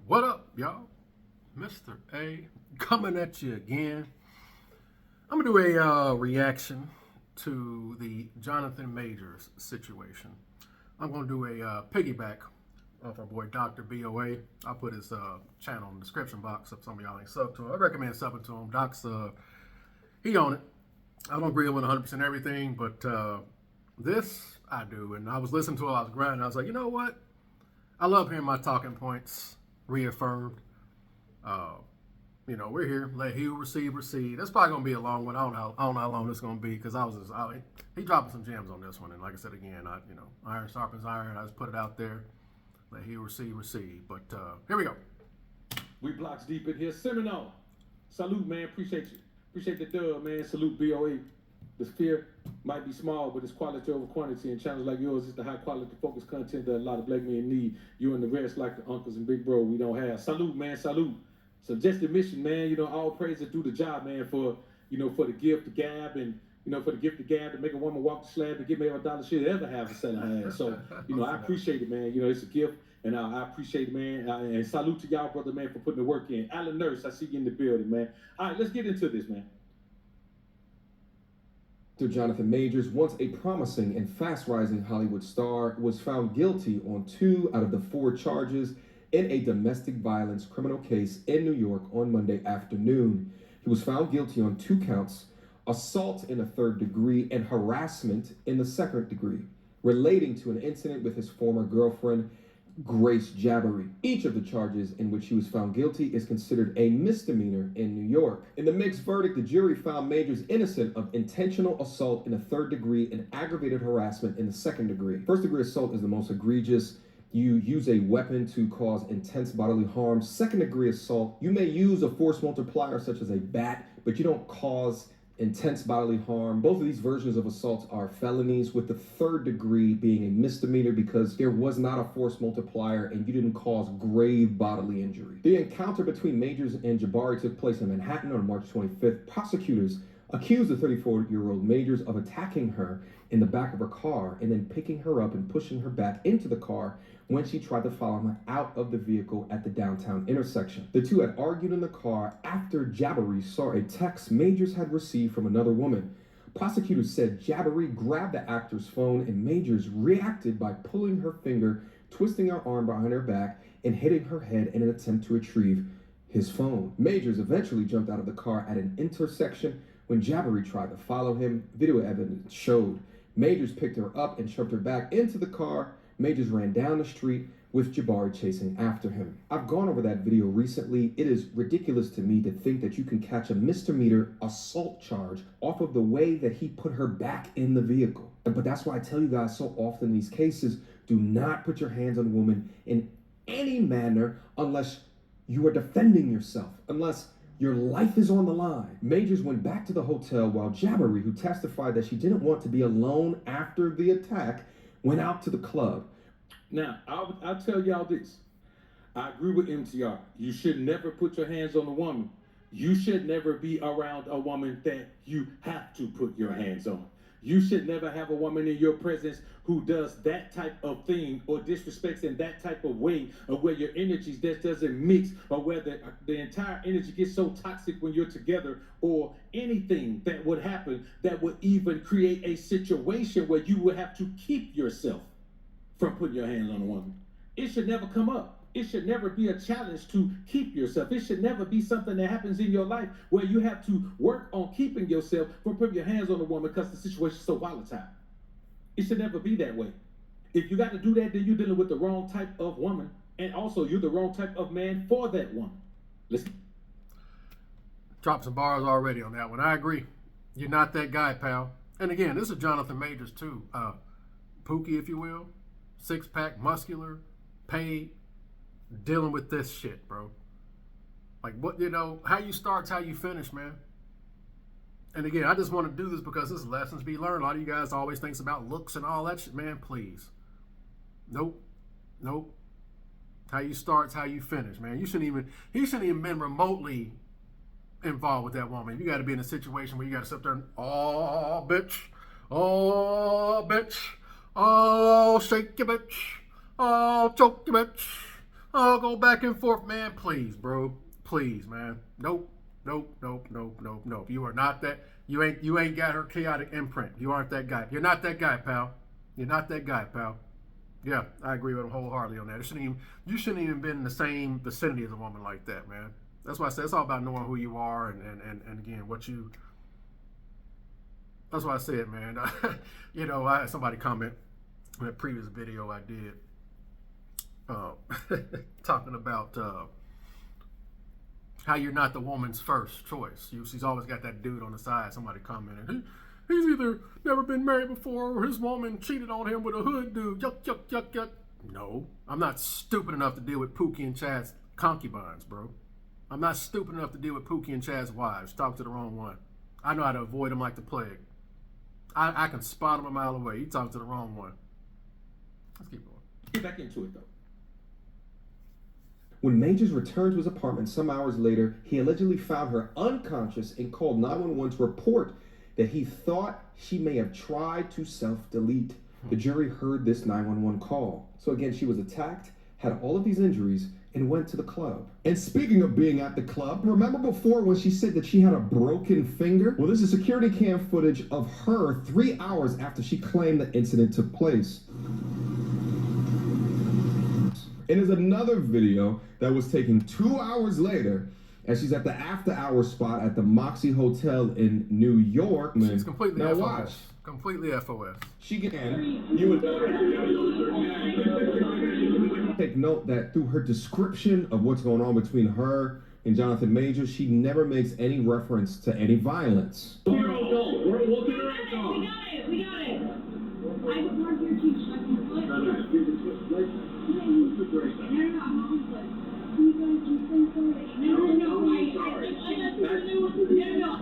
What up, y'all? Mr. A coming at you again. I'm gonna do a reaction to the Jonathan Majors situation. I'm gonna do a piggyback off our boy Dr. BOA. I'll put his channel in the description box if some of y'all ain't sub to him. I recommend subbing to him. Doc's he on it. I don't agree with 100% everything, but this I do. And I was listening to it while I was grinding. I was like, you know what? I love hearing my talking points reaffirmed. We're here. Let he who receive. That's probably gonna be a long one. I don't know how long it's gonna be because he dropping some gems on this one. And like I said again, iron sharpens iron. I just put it out there. Let he who receive. But here we go. We blocks deep in here. Seminole. Salute, man. Appreciate you. Appreciate the dub, man. Salute, BOA. The sphere might be small, but it's quality over quantity. And channels like yours is the high quality focused content that a lot of black men need. You and the rest, like the uncles and big bro, we don't have. Salute, man. Salute. Suggested mission, man. All praise to do the job, man, for the gift, the gab, and for the gift, the gab, to make a woman walk the slab and give me a dollar she'll ever have to sell her ass. So, I appreciate it, man. It's a gift, and I appreciate it, man. And salute to y'all, brother, man, for putting the work in. Alan Nurse, I see you in the building, man. All right, let's get into this, man. Jonathan Majors, once a promising and fast-rising Hollywood star, was found guilty on 2 out of the 4 charges in a domestic violence criminal case in New York on Monday afternoon. He was found guilty on 2 counts, assault in the 3rd degree and harassment in the 2nd degree, relating to an incident with his former girlfriend, Grace Jabbery. Each of the charges in which he was found guilty is considered a misdemeanor in New York. In the mixed verdict, the jury found Majors innocent of intentional assault in the 3rd degree and aggravated harassment in the 2nd degree. 1st degree assault is the most egregious. You use a weapon to cause intense bodily harm. 2nd degree assault, you may use a force multiplier such as a bat, but you don't cause intense bodily harm. Both of these versions of assaults are felonies, with the 3rd degree being a misdemeanor because there was not a force multiplier and you didn't cause grave bodily injury. The encounter between Majors and Jabari took place in Manhattan on March 25th. Prosecutors accused the 34-year-old Majors of attacking her in the back of her car and then picking her up and pushing her back into the car when she tried to follow him out of the vehicle at the downtown intersection. The two had argued in the car after Jabbery saw a text Majors had received from another woman. Prosecutors said Jabbery grabbed the actor's phone and Majors reacted by pulling her finger, twisting her arm behind her back, and hitting her head in an attempt to retrieve his phone. Majors eventually jumped out of the car at an intersection when Jabbery tried to follow him. Video evidence showed Majors picked her up and shoved her back into the car. Majors ran down the street with Jabari chasing after him. I've gone over that video recently. It is ridiculous to me to think that you can catch a misdemeanor assault charge off of the way that he put her back in the vehicle. But that's why I tell you guys so often in these cases, do not put your hands on a woman in any manner unless you are defending yourself, unless your life is on the line. Majors went back to the hotel while Jabbery, who testified that she didn't want to be alone after the attack, went out to the club. Now, I'll tell y'all this. I agree with MTR. You should never put your hands on a woman. You should never be around a woman that you have to put your hands on. You should never have a woman in your presence who does that type of thing or disrespects in that type of way, or where your energies that doesn't mix, or where the entire energy gets so toxic when you're together, or anything that would happen that would even create a situation where you would have to keep yourself from putting your hands on a woman. It should never come up. It should never be a challenge to keep yourself. It should never be something that happens in your life where you have to work on keeping yourself from putting your hands on a woman because the situation is so volatile. It should never be that way. If you got to do that, then you're dealing with the wrong type of woman, and also you're the wrong type of man for that woman. Listen. Drop some bars already on that one. I agree. You're not that guy, pal. And again, this is Jonathan Majors too. Pookie, if you will. 6-pack, muscular, paid, dealing with this shit, bro. Like, what, how you start's how you finish, man. And again, I just want to do this because this is lessons be learned. A lot of you guys always thinks about looks and all that shit, man. Please. Nope. How you start's how you finish, man. He shouldn't even been remotely involved with that woman. You got to be in a situation where you got to sit there and, oh, bitch. Oh, bitch. Oh, shake your bitch. Oh, choke your bitch. Oh, go back and forth, man. Please, bro. Please, man. Nope. Nope. You are not that. You ain't got her chaotic imprint. You aren't that guy. You're not that guy, pal. You're not that guy, pal. Yeah, I agree with him wholeheartedly on that. You shouldn't even been in the same vicinity as a woman like that, man. That's why I said it's all about knowing who you are and again what you. That's why I said, man. I had somebody comment in a previous video I did talking about how you're not the woman's first choice. She's always got that dude on the side. Somebody commented, he's either never been married before or his woman cheated on him with a hood dude. Yuck. No, I'm not stupid enough to deal with Pookie and Chad's concubines, bro. I'm not stupid enough to deal with Pookie and Chad's wives. Talk to the wrong one. I know how to avoid them like the plague. I can spot them a mile away. You talk to the wrong one. Let's keep going. Get back into it, though. When Majors returned to his apartment some hours later, he allegedly found her unconscious and called 911 to report that he thought she may have tried to self-delete. The jury heard this 911 call. So again, she was attacked, had all of these injuries, and went to the club. And speaking of being at the club, remember before when she said that she had a broken finger? Well, this is security cam footage of her 3 hours after she claimed the incident took place. And there's another video that was taken 2 hours later as she's at the after-hour spot at the Moxie Hotel in New York. She's completely now FOS. watch. Completely FOS. She you would take note that through her description of what's going on between her and Jonathan Majors, she never makes any reference to any violence. We got it. I would want your teach like your foot.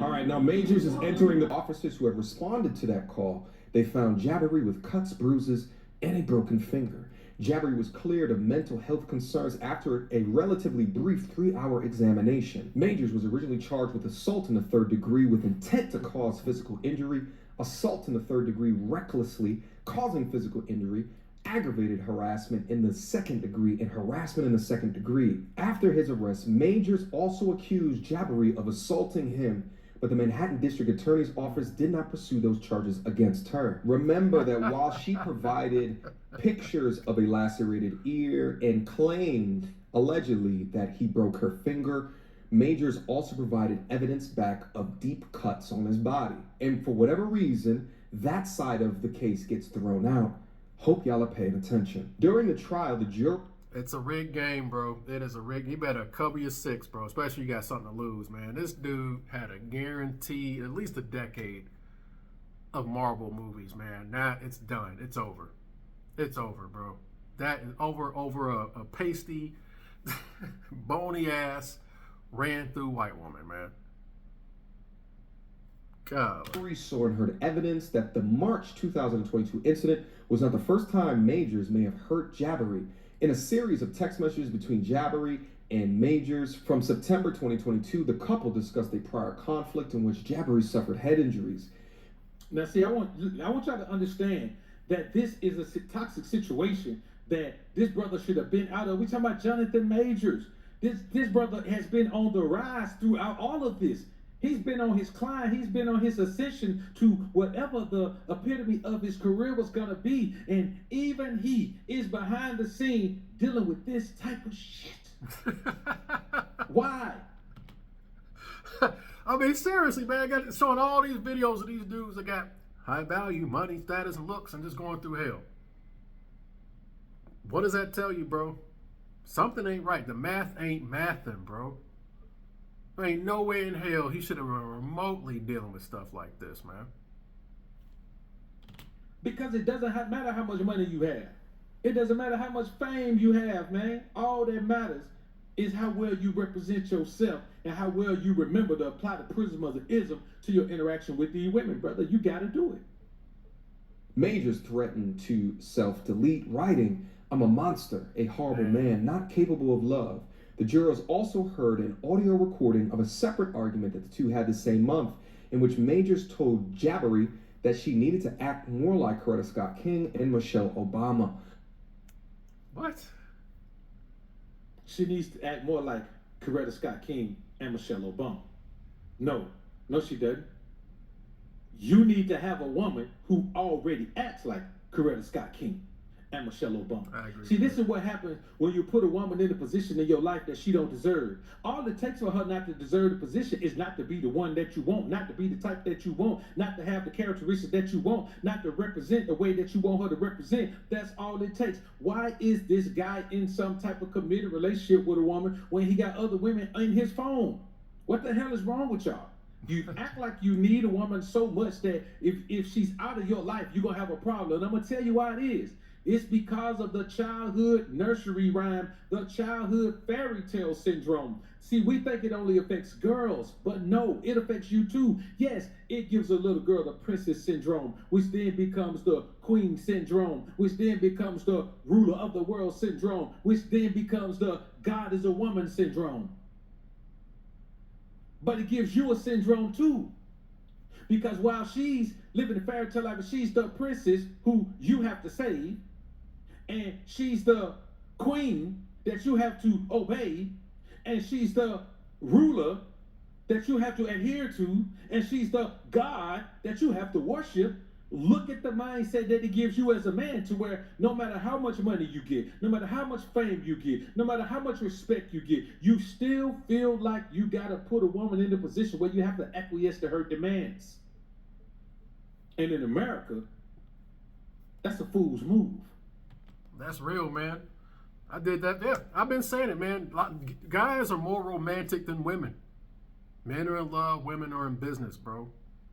All right, now Majors is entering. The officers who had responded to that call, they found Jabari with cuts, bruises, and a broken finger. Jabari was cleared of mental health concerns after a relatively brief 3-hour examination. Majors was originally charged with assault in the 3rd degree with intent to cause physical injury, assault in the 3rd degree recklessly causing physical injury, aggravated harassment in the 2nd degree, and harassment in the 2nd degree. After his arrest, Majors also accused Jabari of assaulting him, but the Manhattan District Attorney's Office did not pursue those charges against her. Remember that while she provided pictures of a lacerated ear and claimed, allegedly, that he broke her finger, Majors also provided evidence back of deep cuts on his body. And for whatever reason, that side of the case gets thrown out. Hope y'all are paying attention. During the trial, the jury... It's a rigged game, bro. It is a rigged. You better cover your six, bro. Especially you got something to lose, man. This dude had a guaranteed at least a decade of Marvel movies, man. Now it's done. It's over. It's over, bro. That is over a pasty, bony ass ran through white woman, man. God. Jury saw and heard evidence that the March 2022 incident was not the first time Majors may have hurt Jabari. In a series of text messages between Jabari and Majors from September 2022, the couple discussed a prior conflict in which Jabari suffered head injuries. Now, see, I want y'all to understand that this is a toxic situation that this brother should have been out of. We talking about Jonathan Majors. This brother has been on the rise throughout all of this. He's been on his climb. He's been on his ascension to whatever the epitome of his career was going to be. And even he is behind the scene dealing with this type of shit. Why? I mean, seriously, man. I got showing all these videos of these dudes that got high value, money, status, and looks, and just going through hell. What does that tell you, bro? Something ain't right. The math ain't mathing, bro. There ain't no way in hell he should have been remotely dealing with stuff like this, man. Because it doesn't matter how much money you have. It doesn't matter how much fame you have, man. All that matters is how well you represent yourself and how well you remember to apply the prism of the ism to your interaction with these women, brother. You got to do it. Majors threatened to self-delete, writing, "I'm a monster, a horrible man, not capable of love." The jurors also heard an audio recording of a separate argument that the two had the same month, in which Majors told Jabari that she needed to act more like Coretta Scott King and Michelle Obama. What? she needs to act more like Coretta Scott King and Michelle Obama. No, she doesn't. You need to have a woman who already acts like Coretta Scott King and Michelle Obama. I agree. See, this is what happens when you put a woman in a position in your life that she don't deserve. All it takes for her not to deserve the position is not to be the one that you want, not to be the type that you want, not to have the characteristics that you want, not to represent the way that you want her to represent. That's all it takes. Why is this guy in some type of committed relationship with a woman when he got other women in his phone? What the hell is wrong with y'all? You act like you need a woman so much that if she's out of your life, you're going to have a problem. And I'm going to tell you why it is. It's because of the childhood nursery rhyme, the childhood fairy tale syndrome. See, we think it only affects girls, but no, it affects you too. Yes, it gives a little girl the princess syndrome, which then becomes the queen syndrome, which then becomes the ruler of the world syndrome, which then becomes the God is a woman syndrome. But it gives you a syndrome too. Because while she's living the fairy tale life, and she's the princess who you have to save, and she's the queen that you have to obey, and she's the ruler that you have to adhere to, and she's the God that you have to worship. Look at the mindset that it gives you as a man, to where no matter how much money you get, no matter how much fame you get, no matter how much respect you get, you still feel like you got to put a woman in a position where you have to acquiesce to her demands. And in America, that's a fool's move. That's real, man. I did that. Yeah, I've been saying it, man. Guys are more romantic than women. Men are in love, women are in business, bro.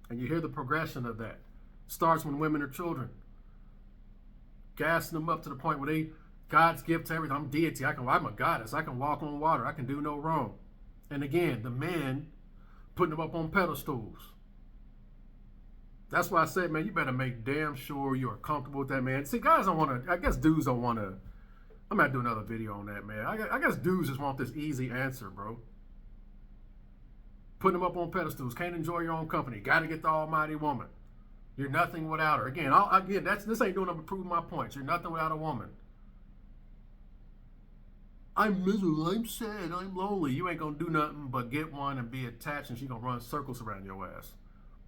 And you hear the progression of that. Starts when women are children. Gassing them up to the point where God's gift to everything. I'm deity. I'm a goddess. I can walk on water. I can do no wrong. And again, the men putting them up on pedestals. That's why I said, man, you better make damn sure you are comfortable with that, man. See, guys don't want to, I guess dudes don't want to, I'm going to do another video on that, man. I guess dudes just want this easy answer, bro. Putting them up on pedestals. Can't enjoy your own company. Got to get the almighty woman. You're nothing without her. Again, this ain't doing nothing but proving my points. You're nothing without a woman. I'm miserable. I'm sad. I'm lonely. You ain't going to do nothing but get one and be attached, and she's going to run circles around your ass.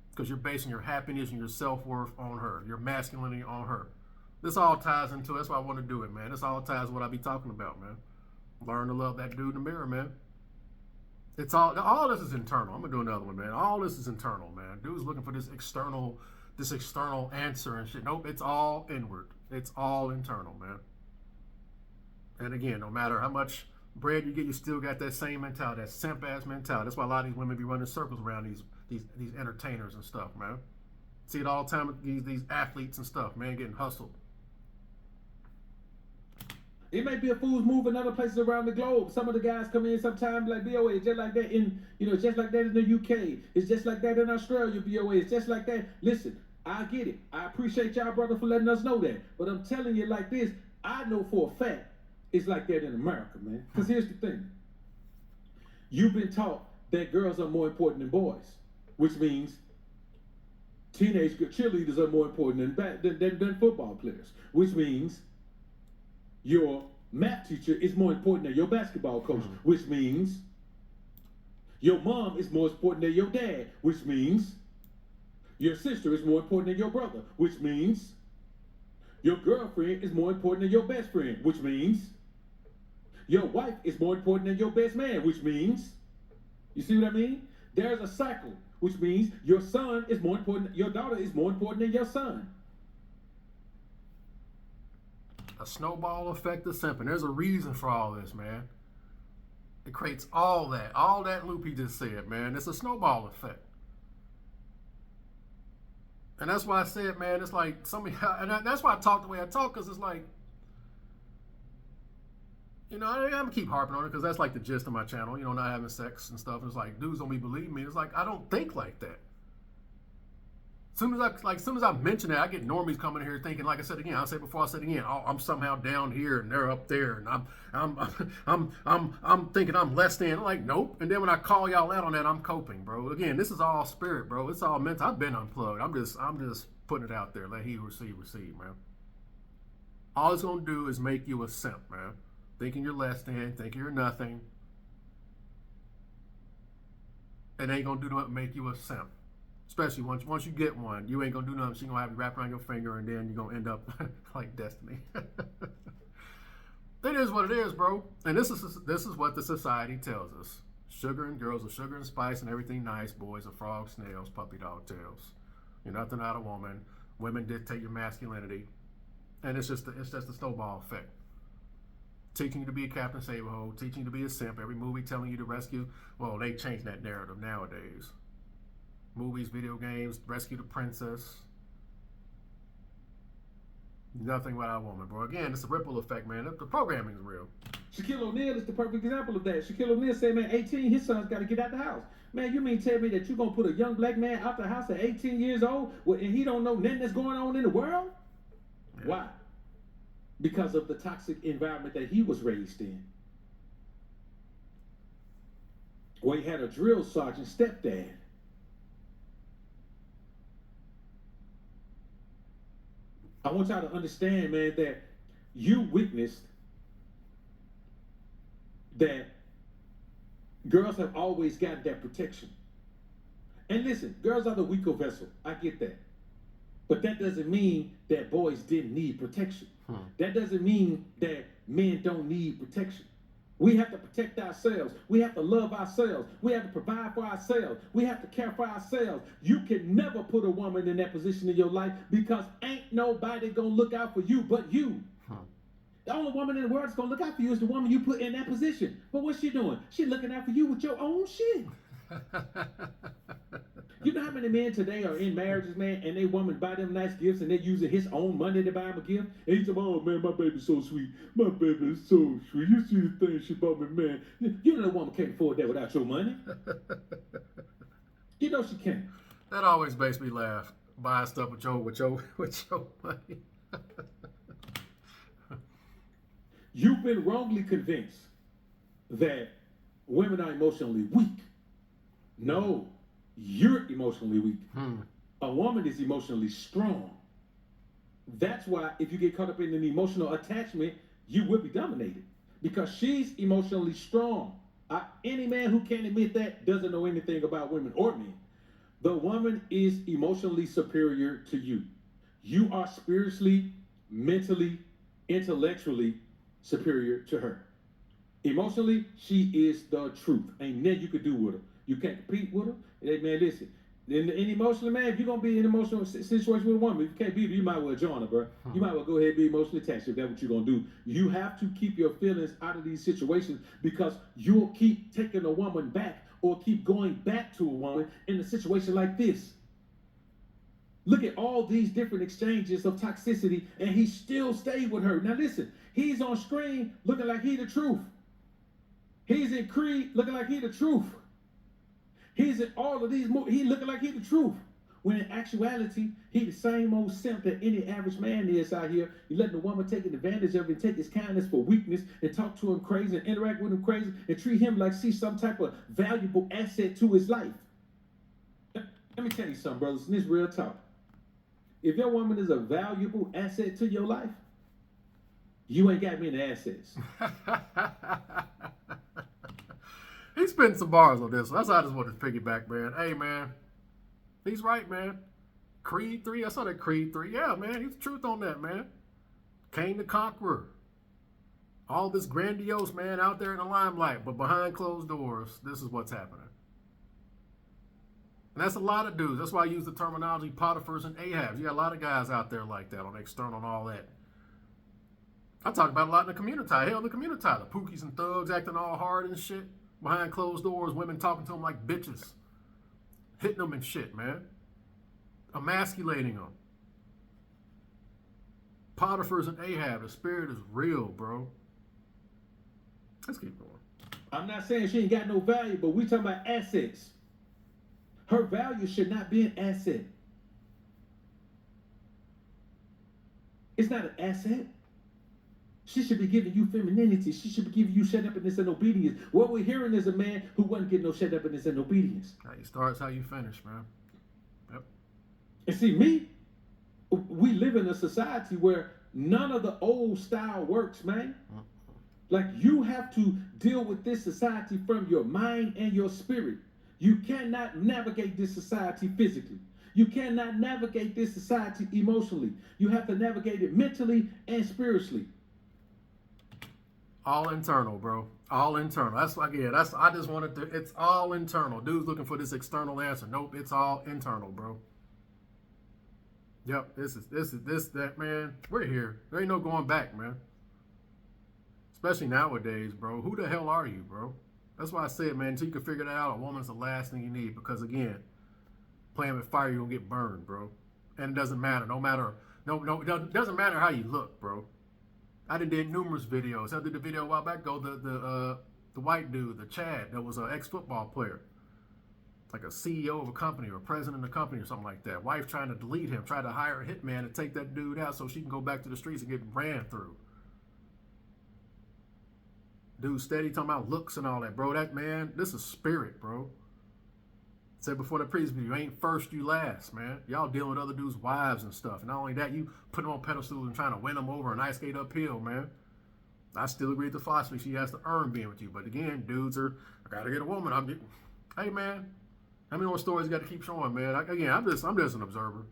Because you're basing your happiness and your self-worth on her. Your masculinity on her. This all ties into it. That's why I want to do it, man. This all ties to what I be talking about, man. Learn to love that dude in the mirror, man. It's all this is internal. I'm going to do another one, man. All this is internal, man. Dude's looking for this external answer and shit. Nope, it's all inward. It's all internal, man. And again, no matter how much bread you get, you still got that same mentality, that simp-ass mentality. That's why a lot of these women be running circles around these entertainers and stuff, man. See it all the time with these athletes and stuff, man, getting hustled. It may be a fool's move in other places around the globe. Some of the guys come in sometimes like BOA, it's just like that just like that in the UK. It's just like that in Australia, BOA. It's just like that. Listen, I get it. I appreciate y'all, brother, for letting us know that. But I'm telling you like this, I know for a fact it's like that in America, man. Because here's the thing. You've been taught that girls are more important than boys, which means teenage cheerleaders are more important than football players, which means your math teacher is more important than your basketball coach, which means your mom is more important than your dad, which means your sister is more important than your brother, which means your girlfriend is more important than your best friend, which means your wife is more important than your best man, which means, you see what I mean? There's a cycle, which means your son is more important, your daughter is more important than your son. A snowball effect of simping. There's a reason for all this, man. It creates all that loop he just said, man. It's a snowball effect. And that's why I said, man, it's like and that's why I talk the way I talk, because it's like, I'm gonna keep harping on it, because that's like the gist of my channel, not having sex and stuff. It's like, dudes don't be believing me. It's like, I don't think like that. As soon as I mention it, I get normies coming here thinking, like I said again, oh, I'm somehow down here and they're up there, and I'm thinking I'm less than. I'm like, nope. And then when I call y'all out on that, I'm coping, bro. Again, this is all spirit, bro. It's all mental. I've been unplugged. I'm just putting it out there. Let he receive, man. All it's gonna do is make you a simp, man. thinking you're less than, thinking you're nothing. It ain't gonna do nothing to make you a simp. Especially once you get one, you ain't gonna do nothing. She gonna have you wrapped around your finger, and then you're gonna end up like Destiny. It is what it is, bro. And this is what the society tells us. Sugar and girls are sugar and spice and everything nice. Boys are frogs, snails, puppy dog tails. You're nothing out of woman. Women dictate your masculinity. And it's just the snowball effect. Teaching you to be a Captain Saberho, teaching you to be a simp. Every movie telling you to rescue. Well, they changed that narrative nowadays. Movies, video games, rescue the princess. Nothing without a woman, bro. Again, it's a ripple effect, man. The programming is real. Shaquille O'Neal is the perfect example of that. Shaquille O'Neal said, man, 18, his son's got to get out the house. Man, you mean tell me that you're going to put a young black man out the house at 18 years old and he don't know nothing that's going on in the world? Yeah. Why? Because of the toxic environment that he was raised in. Where he had a drill sergeant stepdad. I want y'all to understand, man, that you witnessed that girls have always gotten that protection. And listen, girls are the weaker vessel. I get that. But that doesn't mean that boys didn't need protection. That doesn't mean that men don't need protection. We have to protect ourselves. We have to love ourselves. We have to provide for ourselves. We have to care for ourselves. You can never put a woman in that position in your life because ain't nobody gonna look out for you but you. The only woman in the world that's gonna look out for you is the woman you put in that position. But what's she doing? She's looking out for you with your own shit. You know how many men today are in marriages, man, and they woman buy them nice gifts and they're using his own money to buy him a gift? And he's like, oh man, my baby's so sweet. My baby is so sweet. You see the thing she bought me, man. You know the woman can't afford that without your money. You know she can't. That always makes me laugh. Buying stuff with your money. You've been wrongly convinced that women are emotionally weak. No, you're emotionally weak. A woman is emotionally strong. That's why if you get caught up in an emotional attachment, you will be dominated because she's emotionally strong. Any man who can't admit that doesn't know anything about women or men. The woman is emotionally superior to you. You are spiritually, mentally, intellectually superior to her. Emotionally, she is the truth. Ain't nothing you could do with her. You can't compete with her. Hey, man, listen. In emotionally, man, if you're going to be in an emotional situation with a woman, if you can't beat her, you might well join her, bro. You might well go ahead and be emotionally attached if that's what you're going to do. You have to keep your feelings out of these situations because you'll keep taking a woman back or keep going back to a woman in a situation like this. Look at all these different exchanges of toxicity, and he still stayed with her. Now listen, he's on screen looking like he the truth. He's in Creed looking like he the truth. He's in all of these movies, he looking like he the truth. When in actuality, he the same old simp that any average man is out here. You letting the woman take advantage of him, take his kindness for weakness, and talk to him crazy, and interact with him crazy, and treat him like she's some type of valuable asset to his life. Let me tell you something, brothers, and this is real talk. If your woman is a valuable asset to your life, you ain't got many assets. He's spitting some bars on this. That's how I just want to piggyback, man. Hey, man. He's right, man. Creed 3. I saw that Creed 3. Yeah, man. He's the truth on that, man. Cain the Conqueror. All this grandiose, man, out there in the limelight. But behind closed doors, this is what's happening. And that's a lot of dudes. That's why I use the terminology Potiphar's and Ahabs. You got a lot of guys out there like that on external and all that. I talk about it a lot in the community. Hell, in the community. The Pookies and thugs acting all hard and shit. Behind closed doors, women talking to them like bitches. Hitting them and shit, man. Emasculating them. Potiphar's and Ahab. The spirit is real, bro. Let's keep going. I'm not saying she ain't got no value, but we talking about assets. Her value should not be an asset. It's not an asset. She should be giving you femininity. She should be giving you shut-upness and obedience. What we're hearing is a man who wasn't getting no shut-upness and obedience. How you start's how you finish, man. Yep. And see, we live in a society where none of the old style works, man. Like, you have to deal with this society from your mind and your spirit. You cannot navigate this society physically. You cannot navigate this society emotionally. You have to navigate it mentally and spiritually. All internal, bro. All internal. That's like, yeah, I just wanted to, it's all internal. Dude's looking for this external answer. Nope, it's all internal, bro. Yep, this, that, man. We're here. There ain't no going back, man. Especially nowadays, bro. Who the hell are you, bro? That's why I said, man, until you can figure that out, a woman's the last thing you need. Because again, playing with fire, you're gonna get burned, bro. And it doesn't matter. It doesn't matter how you look, bro. I did numerous videos. I did a video a while back ago, the white dude, the Chad, that was an ex-football player. Like a CEO of a company or president of a company or something like that. Wife trying to delete him, try to hire a hitman to take that dude out so she can go back to the streets and get ran through. Dude steady talking about looks and all that, bro. That, man, this is spirit, bro. Said before the previous video, you ain't first, you last, man. Y'all dealing with other dudes' wives and stuff. And not only that, you put them on pedestals and trying to win them over and ice skate uphill, man. I still agree with the philosophy. She has to earn being with you. But again, dudes are, I gotta get a woman. Hey, man, how many more stories you got to keep showing, man? I'm just an observer.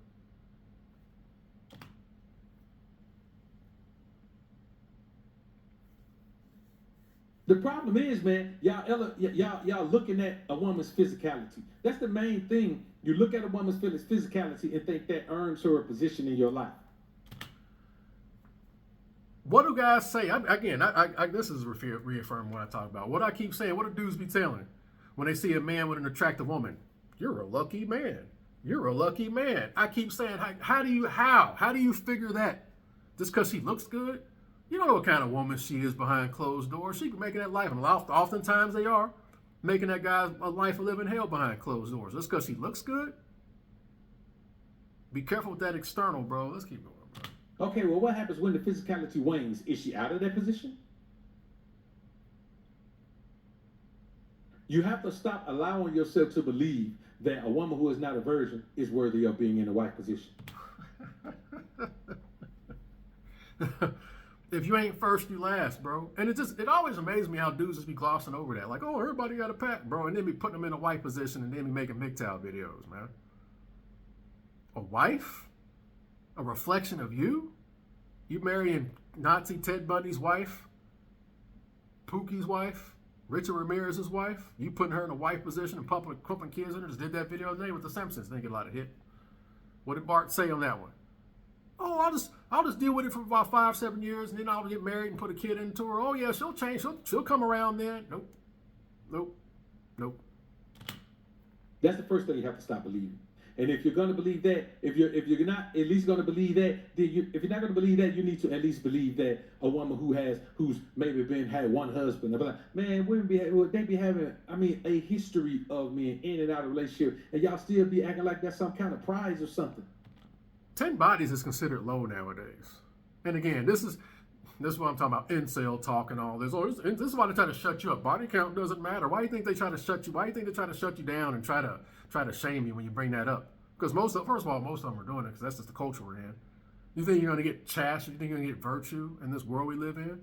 The problem is, man, y'all looking at a woman's physicality. That's the main thing. You look at a woman's physicality and think that earns her a position in your life. What do guys say? This is reaffirming what I talk about. What I keep saying, what do dudes be telling when they see a man with an attractive woman? You're a lucky man. You're a lucky man. I keep saying, how do you figure that? Just because she looks good? You don't know what kind of woman she is behind closed doors. She can make that life, and oftentimes they are making that guy's a life of living hell behind closed doors. Just because she looks good? Be careful with that external, bro. Let's keep going, bro. Okay, well, what happens when the physicality wanes? Is she out of that position? You have to stop allowing yourself to believe that a woman who is not a virgin is worthy of being in a wife position. If you ain't first, you last, bro. And it always amazes me how dudes just be glossing over that. Like, oh, everybody got a pack, bro. And then be putting them in a wife position and then be making MGTOW videos, man. A wife? A reflection of you? You marrying Nazi Ted Bundy's wife? Pookie's wife? Richard Ramirez's wife? You putting her in a wife position and pumping kids in her? Just did that video today with the Simpsons. Didn't get a lot of hit. What did Bart say on that one? Oh, I'll just deal with it for about 5-7 years, and then I'll get married and put a kid into her. Oh yeah, she'll change. She'll come around then. Nope. That's the first thing you have to stop believing. And if you're gonna believe that, if you're not at least gonna believe that, then if you're not gonna believe that, you need to at least believe that a woman who's maybe had one husband. Like, man, women they be having, a history of men in and out of relationship, and y'all still be acting like that's some kind of prize or something. 10 bodies is considered low nowadays. And again, this is what I'm talking about, incel talk and all this. Oh, this is why they try to shut you up. Body count doesn't matter. Why do you think they try to shut you? Why do you think they try to shut you down and try to shame you when you bring that up? Because first of all, most of them are doing it because that's just the culture we're in. You think you're going to get chastity? You think you're going to get virtue in this world we live in?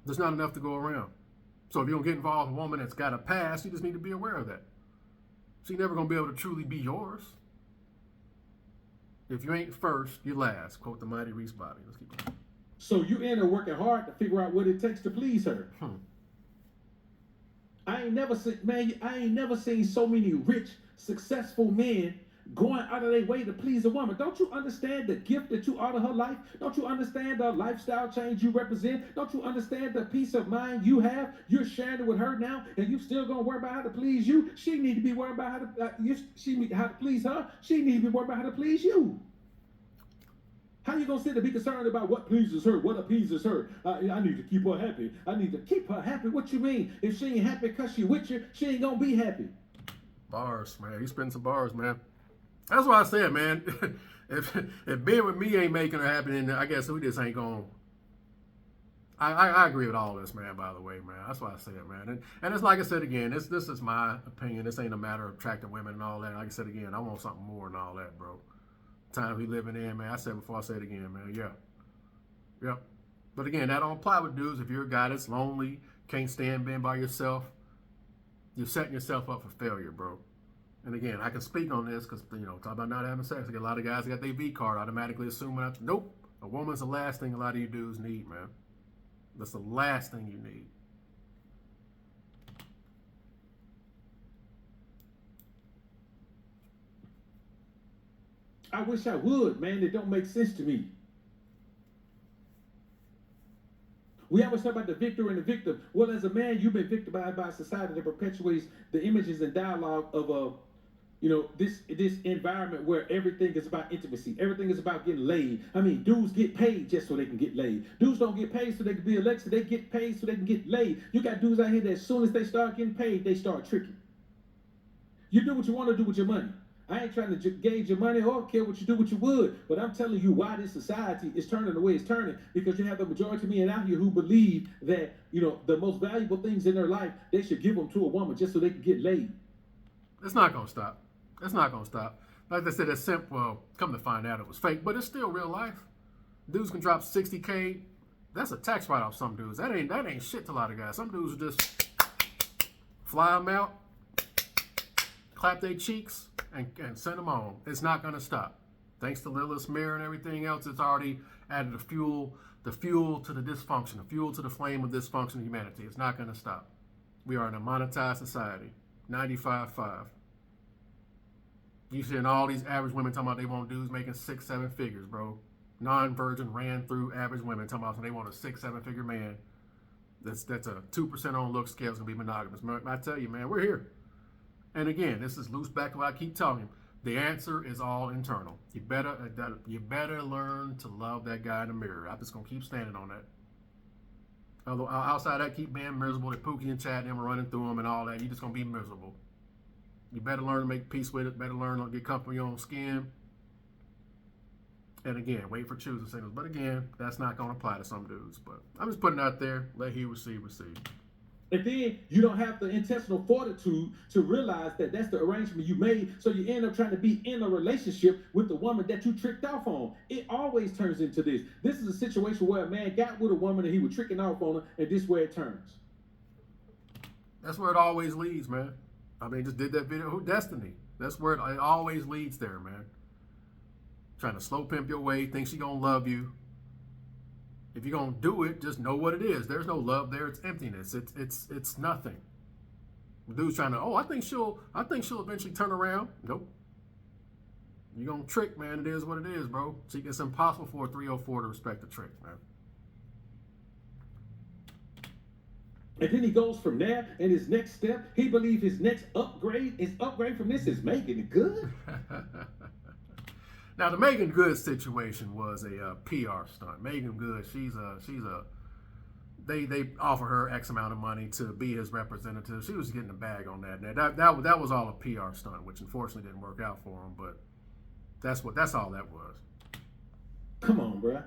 There's not enough to go around. So if you don't get involved with a woman that's got a past, you just need to be aware of that. She's never going to be able to truly be yours. If you ain't first, you last. Quote the mighty Reese Bobby. Let's keep going. So you in there working hard to figure out what it takes to please her. I ain't never seen so many rich, successful men going out of their way to please a woman. Don't you understand the gift that you are to her life? Don't you understand the lifestyle change you represent? Don't you understand the peace of mind you have? You're sharing it with her now, and you still gonna worry about how to please you. She need to be worried about how to please her. She need to be worried about how to please you. How you gonna sit and be concerned about what pleases her, what appeases her? I need to keep her happy. I need to keep her happy. What you mean? If she ain't happy because she with you, she ain't gonna be happy. Bars, man. You spend some bars, man. That's what I said, man. if being with me ain't making her happy, then I guess we just ain't going. I agree with all this, man, by the way, man. That's what I said, man. And it's like I said again, this is my opinion. This ain't a matter of attracting women and all that. Like I said again, I want something more than all that, bro. Time we living in, man. I said before, I said it again, man. Yeah. Yep. But again, that don't apply with dudes. If you're a guy that's lonely, can't stand being by yourself, you're setting yourself up for failure, bro. And again, I can speak on this because, talk about not having sex. I get a lot of guys that got their V card automatically assuming, nope, a woman's the last thing a lot of you dudes need, man. That's the last thing you need. I wish I would, man. It don't make sense to me. We always talk about the victor and the victim. Well, as a man, you've been victimized by a society that perpetuates the images and dialogue of this environment where everything is about intimacy. Everything is about getting laid. I mean, dudes get paid just so they can get laid. Dudes don't get paid so they can be elected. They get paid so they can get laid. You got dudes out here that as soon as they start getting paid, they start tricking. You do what you want to do with your money. I ain't trying to gauge your money or care what you do with your wood, but I'm telling you why this society is turning the way it's turning, because you have the majority of men out here who believe that, the most valuable things in their life, they should give them to a woman just so they can get laid. It's not going to stop. It's not going to stop. Like I said, it's simple. Well, come to find out it was fake, but it's still real life. Dudes can drop $60K. That's a tax write-off. Some dudes. That ain't shit to a lot of guys. Some dudes will just fly them out, clap their cheeks, and send them on. It's not going to stop. Thanks to Lilith's mirror and everything else, it's already added the fuel to the dysfunction, the fuel to the flame of dysfunction of humanity. It's not going to stop. We are in a monetized society. 95.5. You seeing all these average women talking about they want dudes making 6-7 figures, bro. Non-virgin ran through average women talking about they want a 6-7 figure man. That's a 2% on look scale is gonna be monogamous. I tell you, man, we're here. And again, this is loose back to what I keep telling you. The answer is all internal. You better learn to love that guy in the mirror. I'm just gonna keep standing on that. Although outside that, keep being miserable. That Pookie and Chad and them are running through them and all that. You're just gonna be miserable. You better learn to make peace with it. Better learn to get comfortable in your own skin. And again, wait for choosing signals. But again, that's not going to apply to some dudes. But I'm just putting it out there. Let he receive. And then you don't have the intestinal fortitude to realize that that's the arrangement you made. So you end up trying to be in a relationship with the woman that you tricked off on. It always turns into this. This is a situation where a man got with a woman and he was tricking off on her, and this is where it turns. That's where it always leads, man. I mean, just did that video, Destiny. That's where it always leads there, man. Trying to slow pimp your way, think she gonna love you. If you're gonna do it, just know what it is. There's no love there. It's emptiness. It's nothing. The dude's trying to, I think she'll eventually turn around. Nope. You're gonna trick, man. It is what it is, bro. See, it's impossible for a 304 to respect the trick, man. And then he goes from there, and his next step, he believes his next upgrade from this is making it good. Now, the Megan Good situation was a PR stunt. Megan Good, they offer her X amount of money to be his representative. She was getting a bag on that. Now, that was all a PR stunt, which unfortunately didn't work out for him. But that's all that was. Come on, bruh.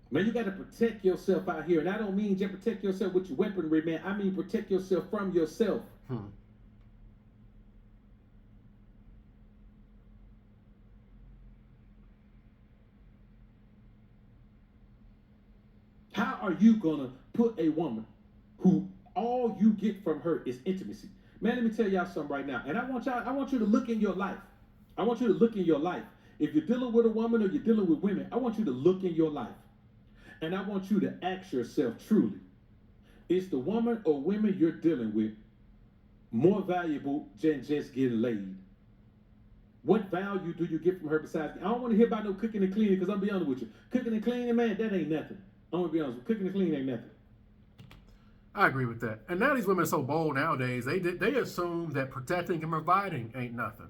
Man, you got to protect yourself out here. And I don't mean just protect yourself with your weaponry, man. I mean protect yourself from yourself. How are you going to put a woman who all you get from her is intimacy? Man, let me tell y'all something right now. And I want you to look in your life. I want you to look in your life. If you're dealing with a woman or you're dealing with women, I want you to look in your life. And I want you to ask yourself truly, is the woman or women you're dealing with more valuable than just getting laid? What value do you get from her besides? I don't want to hear about no cooking and cleaning, because I'm be honest with you. Cooking and cleaning, man, that ain't nothing. I'm going to be honest with you. Cooking and cleaning ain't nothing. I agree with that. And now these women are so bold nowadays. They assume that protecting and providing ain't nothing.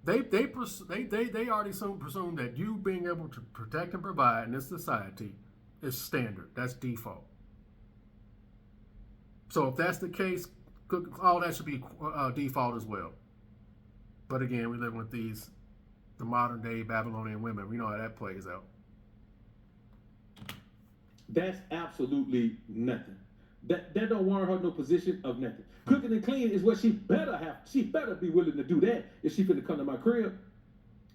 They already presume that you being able to protect and provide in this society is standard. That's default. So if that's the case, all that should be default as well. But again, we live with the modern day Babylonian women. We know how that plays out. That's absolutely nothing. That don't warrant her no position of nothing. Cooking and cleaning is what she better have. She better be willing to do that if she finna come to my crib.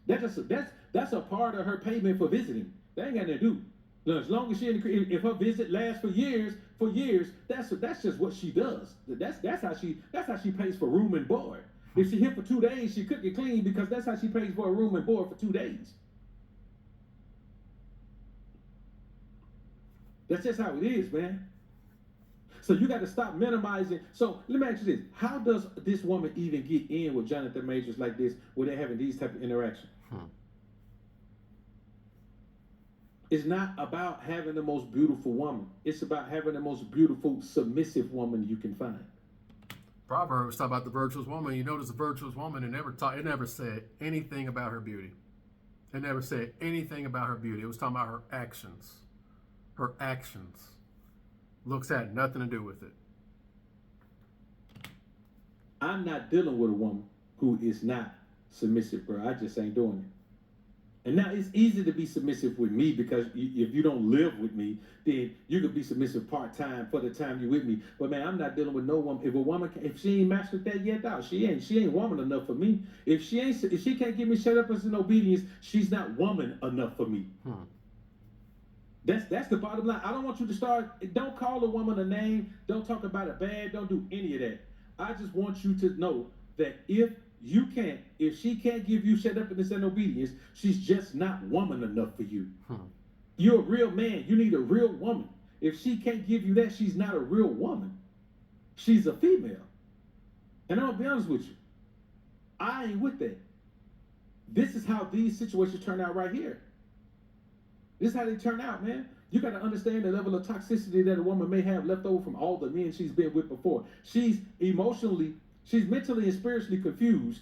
That's a part of her payment for visiting. That ain't got nothing to do. Now, as long as she in the, if her visit lasts for years, that's just what she does. That's how she pays for room and board. If she here for 2 days, she cook and clean because that's how she pays for a room and board for 2 days. That's just how it is, man. So you got to stop minimizing. So let me ask you this: how does this woman even get in with Jonathan Majors like this, where they're having these type of interactions? It's not about having the most beautiful woman. It's about having the most beautiful, submissive woman you can find. Proverbs talk about the virtuous woman. You notice the virtuous woman, it never said anything about her beauty. It never said anything about her beauty. It was talking about her actions. Her actions. Looks had nothing to do with it. I'm not dealing with a woman who is not submissive, bro. I just ain't doing it. And now it's easy to be submissive with me because if you don't live with me, then you could be submissive part-time for the time you're with me. But man, I'm not dealing with no woman. If she ain't matched with that yet, dog, she ain't woman enough for me. If she can't give me shut up as an obedience, she's not woman enough for me. That's the bottom line. I don't want you to don't call a woman a name. Don't talk about it bad. Don't do any of that. I just want you to know that if she can't give you shut up and obedience, she's just not woman enough for you. You're a real man. You need a real woman. If she can't give you that, she's not a real woman. She's a female. And I'm gonna be honest with you. I ain't with that. This is how these situations turn out right here. This is how they turn out, man. You got to understand the level of toxicity that a woman may have left over from all the men she's been with before. She's mentally and spiritually confused.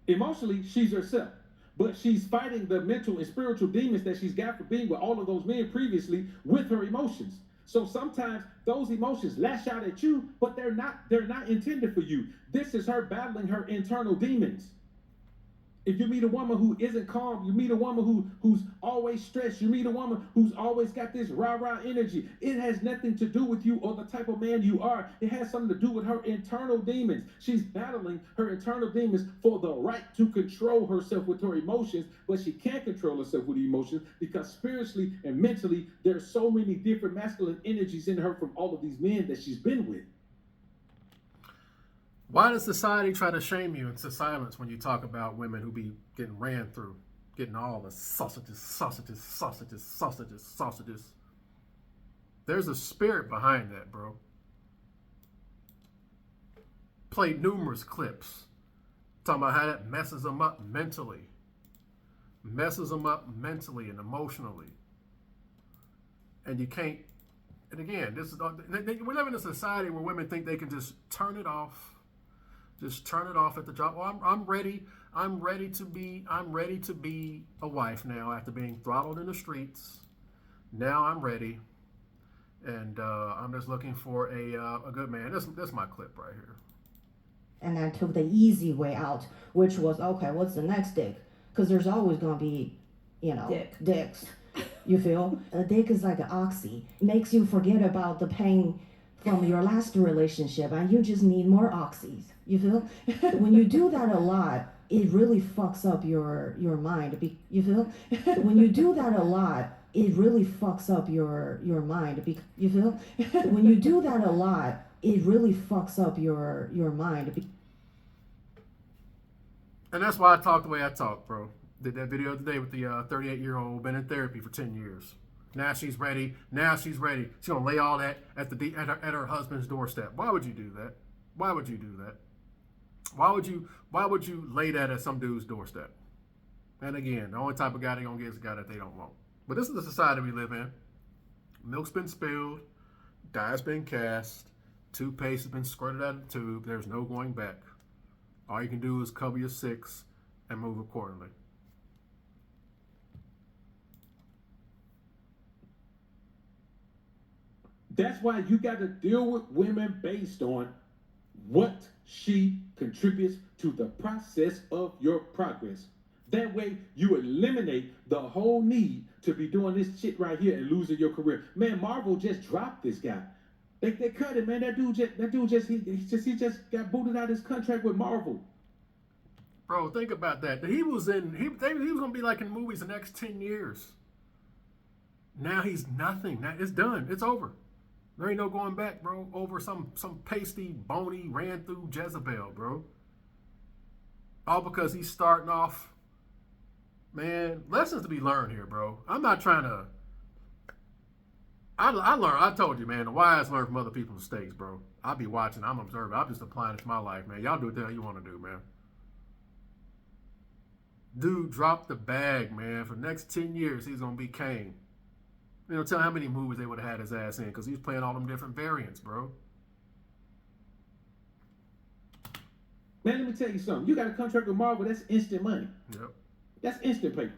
Emotionally, she's herself. But she's fighting the mental and spiritual demons that she's got for being with all of those men previously with her emotions. So sometimes those emotions lash out at you, but they're not intended for you. This is her battling her internal demons. If you meet a woman who isn't calm, you meet a woman who's always stressed, you meet a woman who's always got this rah-rah energy, it has nothing to do with you or the type of man you are. It has something to do with her internal demons. She's battling her internal demons for the right to control herself with her emotions, but she can't control herself with the emotions because spiritually and mentally, there's so many different masculine energies in her from all of these men that she's been with. Why does society try to shame you into silence when you talk about women who be getting ran through, getting all the sausages? There's a spirit behind that, bro. Played numerous clips talking about how that messes them up mentally. Messes them up mentally and emotionally. And you can't, and again, we live in a society where women think they can just turn it off. Just turn it off at the job. Well, I'm ready to be a wife now after being throttled in the streets. Now I'm ready, and I'm just looking for a good man. This is my clip right here. And I took the easy way out, which was, okay, what's the next dick? Because there's always gonna be, dicks. You feel? A dick is like an oxy. It makes you forget about the pain from your last relationship, and you just need more oxys. You feel? When you do that a lot, it really fucks up your mind. You feel? When you do that a lot, it really fucks up your mind. You feel? When you do that a lot, it really fucks up your mind. And that's why I talk the way I talk, bro. Did that video today with the 38-year-old, been in therapy for 10 years. Now she's ready. She's gonna lay all that at her husband's doorstep. Why would you do that? Why would you do that? Why would you lay that at some dude's doorstep? And again, the only type of guy they're gonna get is a guy that they don't want. But this is the society we live in. Milk's been spilled, dye's been cast, toothpaste has been squirted out of the tube. There's no going back. All you can do is cover your six and move accordingly. That's why you got to deal with women based on what she contributes to the process of your progress. That way, you eliminate the whole need to be doing this shit right here and losing your career. Man, Marvel just dropped this guy. They cut him, man. That dude just got booted out of his contract with Marvel. Bro, think about that. He was gonna be like in movies the next 10 years. Now he's nothing. Now it's done. It's over. There ain't no going back, bro. Over some pasty, bony, ran through Jezebel, bro. All because he's starting off. Man, lessons to be learned here, bro. I'm not trying to. I learned. I told you, man. The wise learn from other people's mistakes, bro. I'll be watching. I'm observing. I'm just applying it to my life, man. Y'all do what the hell you want to do, man. Dude, drop the bag, man. For the next 10 years, he's gonna be Kane. You know, tell how many movies they would have had his ass in because he's playing all them different variants, bro. Man, let me tell you something. You got a contract with Marvel, that's instant money. Yep. That's instant paper.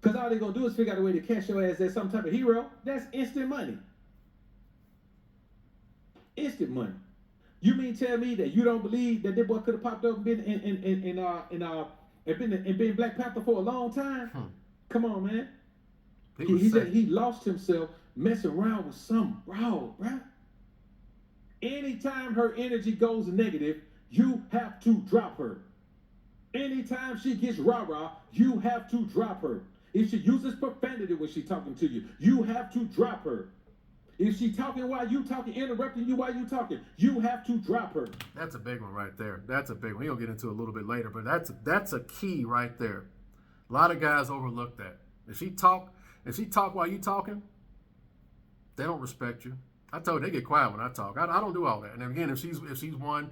Because all they're going to do is figure out a way to cash your ass as some type of hero. That's instant money. Instant money. You mean tell me that you don't believe that boy could have popped up and been been Black Panther for a long time? Come on, man. He said he lost himself messing around with some raw, right? Anytime her energy goes negative, you have to drop her. Anytime she gets rah-rah, you have to drop her. If she uses profanity when she's talking to you, you have to drop her. If she's talking while you talking, interrupting you while you talking, you have to drop her. That's a big one right there. That's a big one. We'll get into it a little bit later, but that's a key right there. A lot of guys overlook that. If she talk while you talking, they don't respect you. I told you, they get quiet when I talk. I don't do all that. And again, if she's one,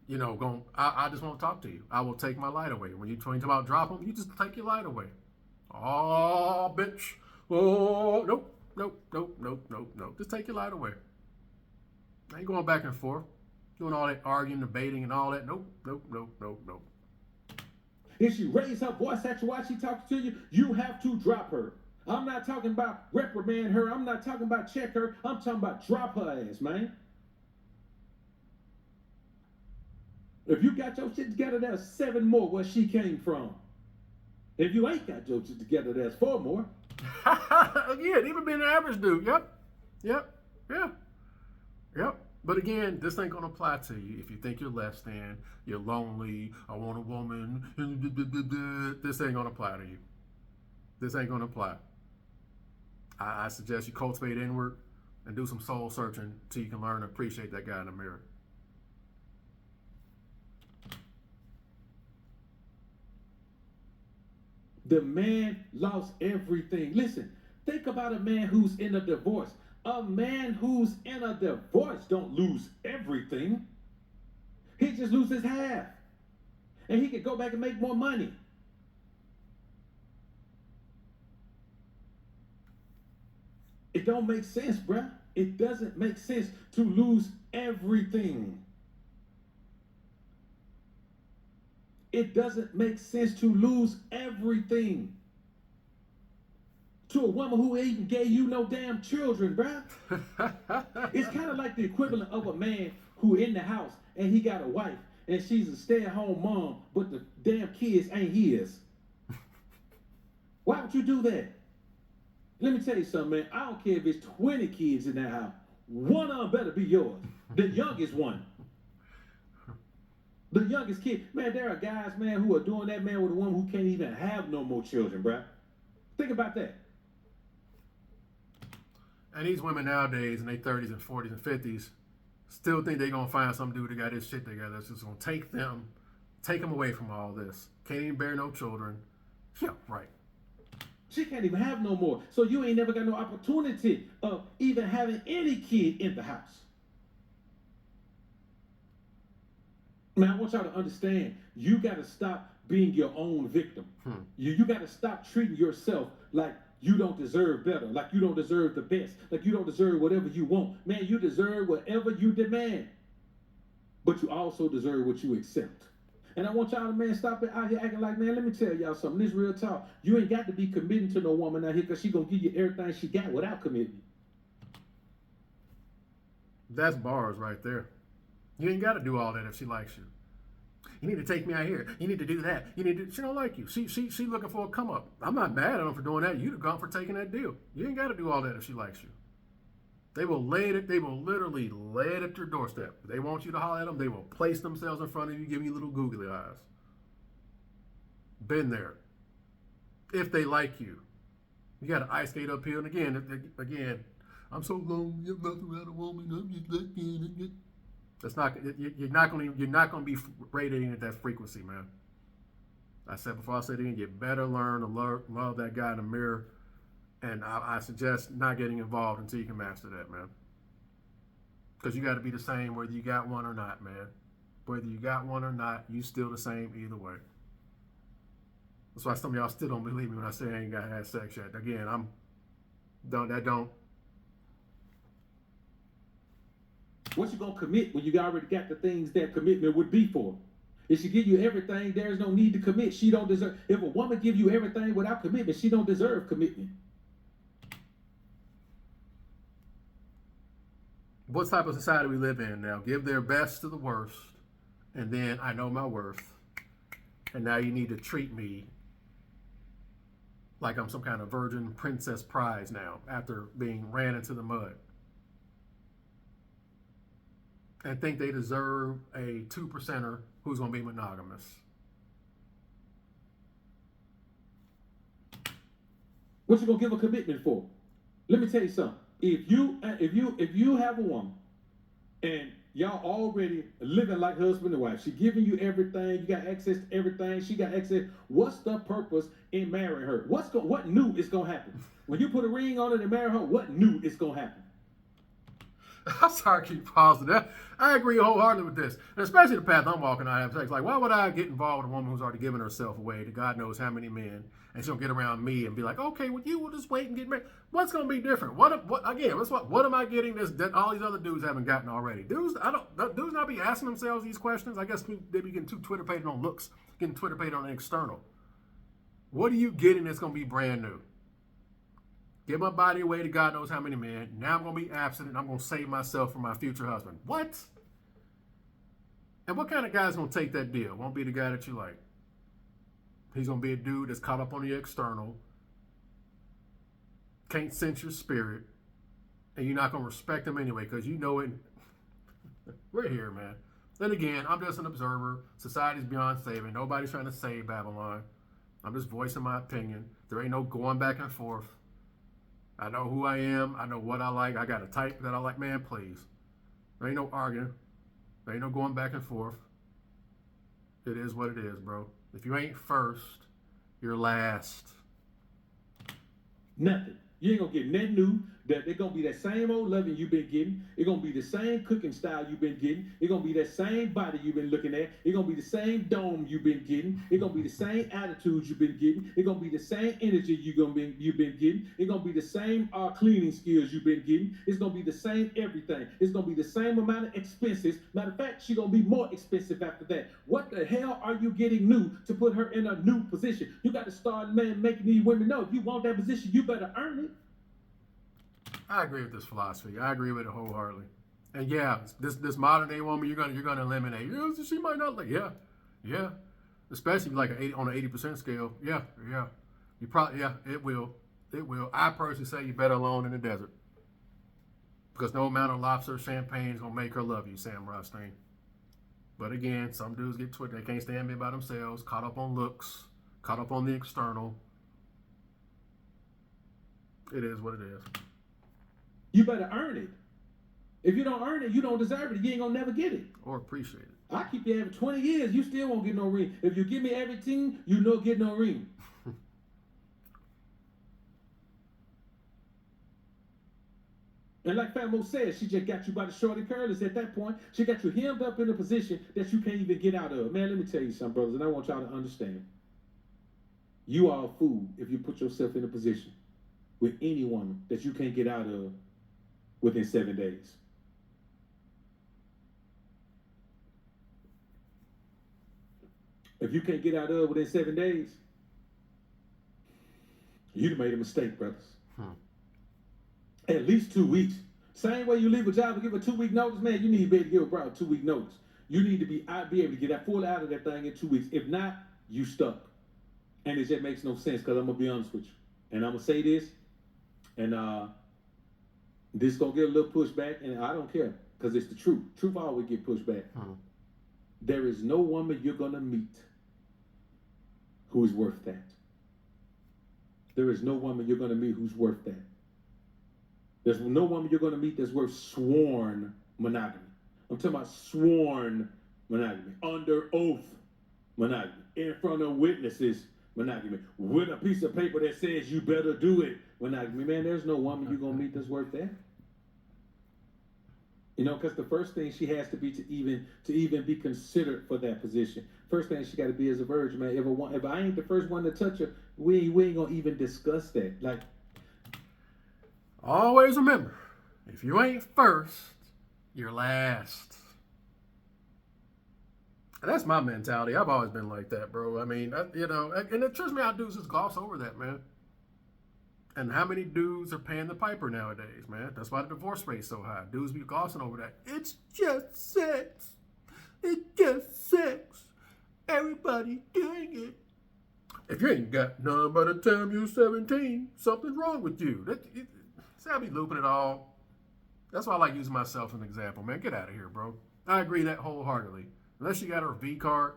you know, I just won't talk to you. I will take my light away. When you talk about drop them, you just take your light away. Oh, bitch. Oh, nope. Just take your light away. I ain't going back and forth, doing all that arguing, debating, and all that. Nope. If she raises her voice at you while she talks to you, you have to drop her. I'm not talking about reprimand her. I'm not talking about check her. I'm talking about drop her ass, man. If you got your shit together, there's 7 more where she came from. If you ain't got your shit together, there's 4 more. Again, even being an average dude. Yep. But again, this ain't gonna apply to you if you think you're less than, you're lonely, I want a woman. This ain't gonna apply to you. This ain't gonna apply. I suggest you cultivate inward and do some soul searching till you can learn to appreciate that guy in the mirror. The man lost everything. Listen, think about a man who's in a divorce. A man who's in a divorce don't lose everything. He just loses half. And he could go back and make more money. It don't make sense, bruh. It doesn't make sense to lose everything. It doesn't make sense to lose everything. To a woman who even gave you no damn children, bruh. It's kind of like the equivalent of a man who in the house and he got a wife and she's a stay-at-home mom, but the damn kids ain't his. Why would you do that? Let me tell you something, man. I don't care if it's 20 kids in that house. One of them better be yours. The youngest one. The youngest kid. Man, there are guys, man, who are doing that, man, with a woman who can't even have no more children, bruh. Think about that. And these women nowadays in their 30s and 40s and 50s still think they're going to find some dude that got his shit together that's just going to take them away from all this. Can't even bear no children. Yeah, right. She can't even have no more. So you ain't never got no opportunity of even having any kid in the house. Man, I want y'all to understand, you got to stop being your own victim. You got to stop treating yourself like you don't deserve better, like you don't deserve the best, like you don't deserve whatever you want. Man, you deserve whatever you demand, but you also deserve what you accept. And I want y'all to, man, stop it out here acting like, man, let me tell y'all something. This real talk. You ain't got to be committing to no woman out here because she going to give you everything she got without commitment. That's bars right there. You ain't got to do all that if she likes you. You need to take me out here. You need to do that. You need to. She don't like you. She looking for a come up. I'm not mad at them for doing that. You'd have gone for taking that deal. You ain't got to do all that if she likes you. They will literally lay it at your doorstep. If they want you to holler at them, they will place themselves in front of you, give you little googly eyes. Been there. If they like you. You got an ice skate uphill, and again, I'm so lonely. I'm nothing without a woman. I'm just looking. That's not. You're not gonna be radiating at that frequency, man. I said before. I said again. You better learn to love that guy in the mirror, and I suggest not getting involved until you can master that, man. Because you got to be the same whether you got one or not, man. Whether you got one or not, you still the same either way. That's why some of y'all still don't believe me when I say I ain't got had sex yet. Again, What you gonna commit when you already got the things that commitment would be for? If she give you everything, there's no need to commit. She don't deserve. If a woman give you everything without commitment, she don't deserve commitment. What type of society we live in now? Give their best to the worst, and then I know my worth, and now you need to treat me like I'm some kind of virgin princess prize now after being ran into the mud. And think they deserve a 2%er who's going to be monogamous. What you gonna give a commitment for? Let me tell you something. If you have a woman and y'all already living like husband and wife, she giving you everything, you got access to everything, she got access. What's the purpose in marrying her? What new is gonna happen when you put a ring on it and marry her? What new is gonna happen? I'm sorry I keep pausing that. I agree wholeheartedly with this. And especially the path I'm walking, I have sex. Like, why would I get involved with a woman who's already given herself away to God knows how many men, and she'll get around me and be like, okay, well, you will just wait and get married. What's going to be different? What am I getting that all these other dudes haven't gotten already? Dudes not be asking themselves these questions. I guess they be getting too Twitter-pated on looks, getting Twitter-pated on the external. What are you getting that's going to be brand new? Give my body away to God knows how many men. Now I'm going to be absent and I'm going to save myself for my future husband. What? And what kind of guy's going to take that deal? Won't be the guy that you like. He's going to be a dude that's caught up on the external, can't sense your spirit, and you're not going to respect him anyway because you know it. We're here, man. Then again, I'm just an observer. Society's beyond saving. Nobody's trying to save Babylon. I'm just voicing my opinion. There ain't no going back and forth. I know who I am. I know what I like. I got a type that I like. Man, please. There ain't no arguing. There ain't no going back and forth. It is what it is, bro. If you ain't first, you're last. Nothing. You ain't gonna get nothing new. That they're gonna be that same old loving you've been getting. It's gonna be the same cooking style you've been getting. It's gonna be that same body you've been looking at. It's gonna be the same dome you've been getting. It's gonna be the same attitudes you've been getting. It's gonna be the same energy you've been getting. It's gonna be the same cleaning skills you've been getting. It's gonna be the same everything. It's gonna be the same amount of expenses. Matter of fact, she's gonna be more expensive after that. What the hell are you getting new to put her in a new position? You got to start, man, making these women know if you want that position, you better earn it. I agree with this philosophy. I agree with it wholeheartedly. And yeah, this modern day woman, you're gonna eliminate. She might not like. Yeah. Especially like on an 80% scale. Yeah. You probably it will. I personally say you better alone in the desert because no amount of lobster or champagne is gonna make her love you, Sam Rothstein. But again, some dudes get twisted. They can't stand me by themselves. Caught up on looks. Caught up on the external. It is what it is. You better earn it. If you don't earn it, you don't deserve it. You ain't gonna never get it. Or appreciate it. I keep you having 20 years, you still won't get no ring. If you give me everything, you don't get no ring. And like Famo said, she just got you by the shorty curlers at that point. She got you hemmed up in a position that you can't even get out of. Man, let me tell you something, brothers, and I want y'all to understand. You are a fool if you put yourself in a position with any woman that you can't get out of within 7 days. If you can't get out of within 7 days, you'd have made a mistake, brothers. At least 2 weeks. Same way you leave a job and give a 2-week notice, man, you need to be able to give a brother a 2-week notice. You need to be able to get that full out of that thing in 2 weeks. If not, you stuck. And it just makes no sense because I'm going to be honest with you. And I'm going to say this, and this going to get a little pushback, and I don't care because it's the truth. Truth always get pushed back. There is no woman you're going to meet who is worth that. There is no woman you're going to meet who's worth that. There's no woman you're going to meet that's worth sworn monogamy. I'm talking about sworn monogamy, under oath monogamy, in front of witnesses monogamy, with a piece of paper that says you better do it monogamy. Man, there's no woman you're going to meet that's worth that. You know, because the first thing she has to be to even be considered for that position. First thing she got to be is a virgin, man. If I ain't the first one to touch her, we ain't gonna even discuss that. Like, always remember, if you ain't first, you're last. And that's my mentality. I've always been like that, bro. I mean, you know, and it trust me, our dudes just gloss over that, man. And how many dudes are paying the piper nowadays, man? That's why the divorce rate's so high. Dudes be glossing over that. It's just sex. It's just sex. Everybody doing it. If you ain't got none by the time you're 17, something's wrong with you. See, I be looping it all. That's why I like using myself as an example, man. Get out of here, bro. I agree that wholeheartedly. Unless you got her V card.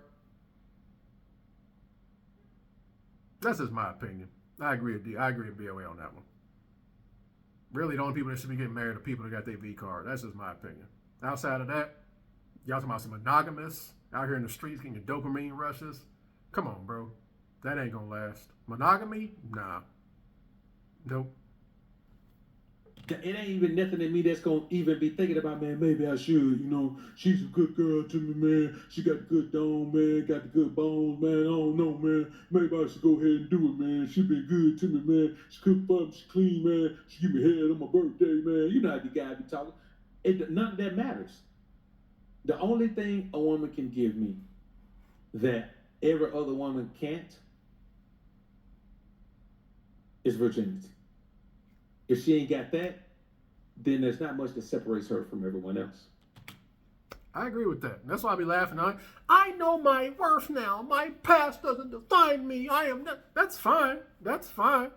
That's just my opinion. I agree with BOA on that one. Really, the only people that should be getting married are people that got their V card. That's just my opinion. Outside of that, y'all talking about some monogamous out here in the streets getting your dopamine rushes. Come on, bro. That ain't gonna last. Monogamy? Nah. Nope. it ain't even nothing in me that's gonna even be thinking about, man, maybe I should, you know, she's a good girl to me, man. She got the good dome, man, got the good bones, man. I don't know, man. Maybe I should go ahead and do it, man. She been good to me, man. She cook for me, she clean, man. She give me head on my birthday, man. You know how the guy be talking. None of that matters. The only thing a woman can give me that every other woman can't is virginity. If she ain't got that, then there's not much that separates her from everyone else. I agree with that. That's why I be laughing. I know my worth now. My past doesn't define me. I am not. That's fine. That's fine.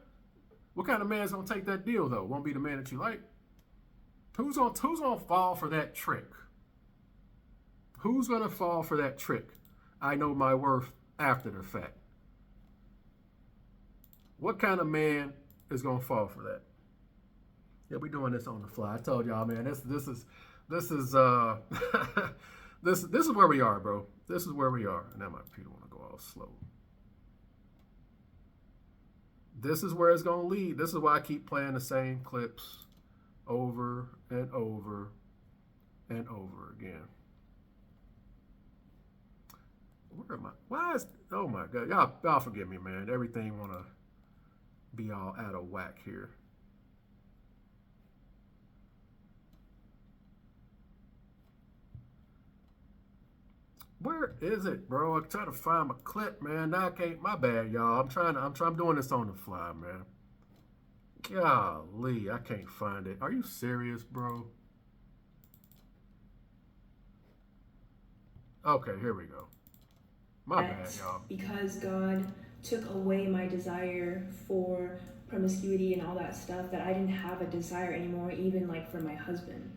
What kind of man's gonna take that deal though? Won't be the man that you like. Who's gonna fall for that trick? Who's gonna fall for that trick? I know my worth after the fact. What kind of man is gonna fall for that? Yeah, we doing this on the fly. I told y'all, man, this is this is where we are, bro. This is where we are. And now my computer wanna go all slow. This is where it's gonna lead. This is why I keep playing the same clips over and over and over again. Where am I? Why is, oh my God, y'all forgive me, man. Everything wanna be all out of whack here. Where is it, bro? I try to find my clip, man. Now I can't. My bad, y'all. I'm doing this on the fly, man. Golly, I can't find it. Are you serious, bro? Okay, here we go. My bad, y'all. Because God took away my desire for promiscuity and all that stuff, that I didn't have a desire anymore, even like for my husband.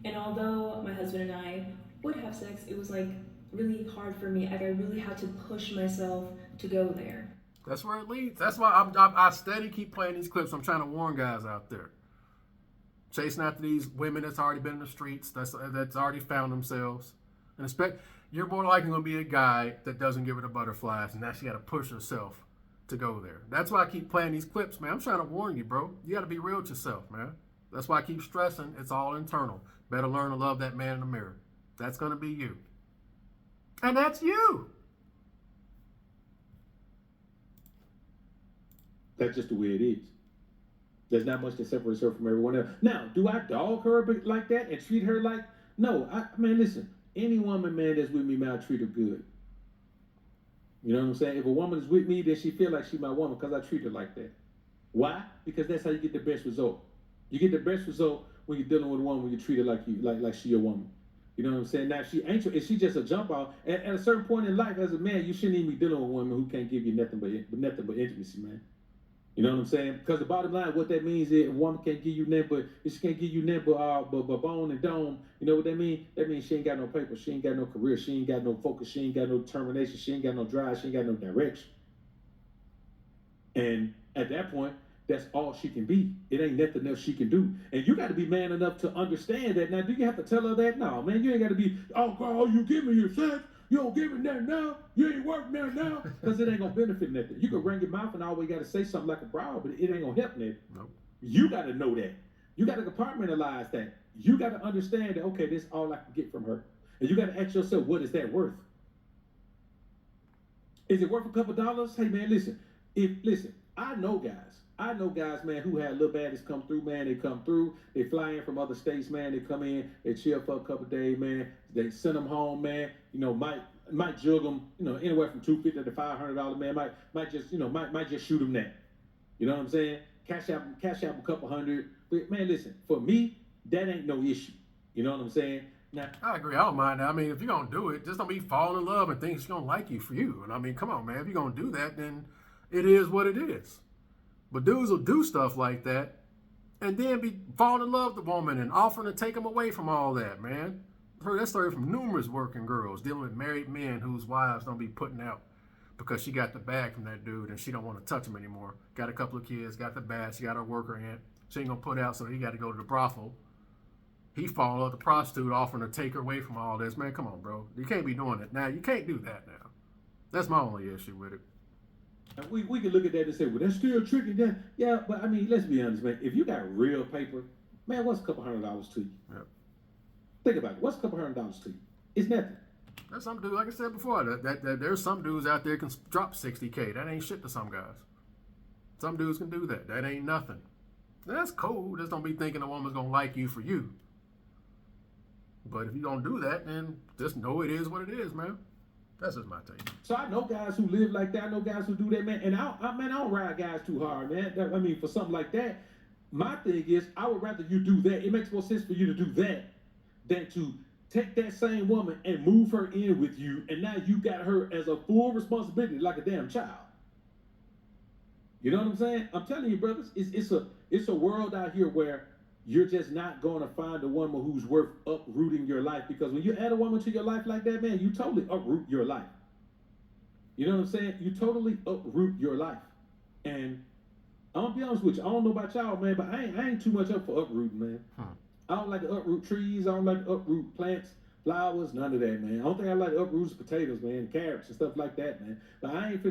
And although my husband and I would have sex, it was like really hard for me. Like I really had to push myself to go there. That's where it leads. That's why I steady keep playing these clips. I'm trying to warn guys out there. Chasing after these women that's already been in the streets, that's already found themselves. And expect you're more likely going to be a guy that doesn't give her the butterflies and actually got to push herself to go there. That's why I keep playing these clips, man. I'm trying to warn you, bro. You got to be real with yourself, man. That's why I keep stressing it's all internal. Better learn to love that man in the mirror. That's going to be you. And that's you. That's just the way it is. There's not much that separates her from everyone else. Now, do I dog her like that and treat her like? No, man, listen. Any woman, man, that's with me, man, I treat her good. You know what I'm saying? If a woman is with me, then she feel like she's my woman because I treat her like that. Why? Because that's how you get the best result. You get the best result when you're dealing with a woman when you treat her like she a woman. You know what I'm saying? Now, if she just a jump out, at a certain point in life, as a man, you shouldn't even be dealing with a woman who can't give you nothing but intimacy, man. You know what I'm saying? Because the bottom line, what that means is a woman can't give you nothing but, if she can't give you nothing but bone and dome, you know what that means? That means she ain't got no paper, she ain't got no career, she ain't got no focus, she ain't got no determination, she ain't got no drive, she ain't got no direction. And At that point, that's all she can be. It ain't nothing else she can do. And you got to be man enough to understand that. Now, do you have to tell her that? No, man, you ain't got to be, oh, girl, you give me your sex. You don't give me that now. You ain't working there now. Because it ain't going to benefit nothing. You can run your mouth and always got to say something like a bro, but it ain't going to help nothing. Nope. You got to know that. You got to compartmentalize that. You got to understand that, okay, this is all I can get from her. And you got to ask yourself, what is that worth? Is it worth a couple dollars? Hey, man, listen. I know guys, man, who had little baddies come through, man. They come through. They fly in from other states, man. They come in. They chill for a couple days, man. They send them home, man. You know, might jug them, you know, anywhere from $250 to $500, man. Might just, you know, might just shoot them that. You know what I'm saying? Cash out a couple hundred. But, man, listen, for me, that ain't no issue. You know what I'm saying? Now, I agree. I don't mind that. I mean, if you're going to do it, just don't be falling in love and think she's going to like you for you. And I mean, come on, man. If you're going to do that, then it is what it is. But dudes will do stuff like that and then be falling in love with the woman and offering to take them away from all that, man. I've heard that story from numerous working girls dealing with married men whose wives don't be putting out because she got the bag from that dude and she don't want to touch him anymore. Got a couple of kids, got the bag, she got her worker aunt. She ain't going to put out, so he got to go to the brothel. He followed up the prostitute offering to take her away from all this. Man, come on, bro. You can't be doing it. Now, you can't do that now. That's my only issue with it. we can look at that and say, well, that's still tricky. Yeah, but I mean, let's be honest, man. If you got real paper, man, what's a couple $100 to you? Yep. Think about it. What's a couple $100 to you? It's nothing. There's some dudes, like I said before, that there's some dudes out there can drop $60K. That ain't shit to some guys. Some dudes can do that. That ain't nothing. That's cool. Just don't be thinking a woman's going to like you for you. But if you don't do that, then just know it is what it is, man. That's just my take. So I know guys who live like that. I know guys who do that, man. And I don't ride guys too hard, man. I mean, for something like that, my thing is, I would rather you do that. It makes more sense for you to do that than to take that same woman and move her in with you, and now you got her as a full responsibility like a damn child. You know what I'm saying? I'm telling you, brothers, it's a world out here where you're just not going to find a woman who's worth uprooting your life, because when you add a woman to your life like that, man, you totally uproot your life. You know what I'm saying? You totally uproot your life. And I'm going to be honest with you. I don't know about y'all, man, but I ain't too much up for uprooting, man. I don't like to uproot trees. I don't like to uproot plants, flowers, none of that, man. I don't think I like to uproot potatoes, man, carrots and stuff like that, man. But I ain't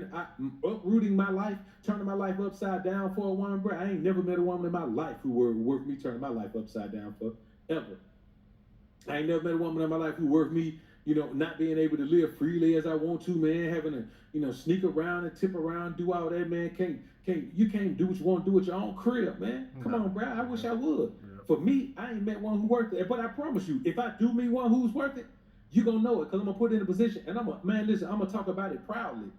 uprooting my life, turning my life upside down for a woman, bro. I ain't never met a woman in my life who were worth me turning my life upside down for, ever. I ain't never met a woman in my life who worth me, you know, not being able to live freely as I want to, man, having to, you know, sneak around and tip around, do all that, man. You can't do what you want to do with your own crib, man. Come on, bro. I wish I would. Yeah. For me, I ain't met one who worth it. But I promise you, if I do meet one who's worth it, you're going to know it, because I'm going to put it in a position, and I'm going to talk about it proudly.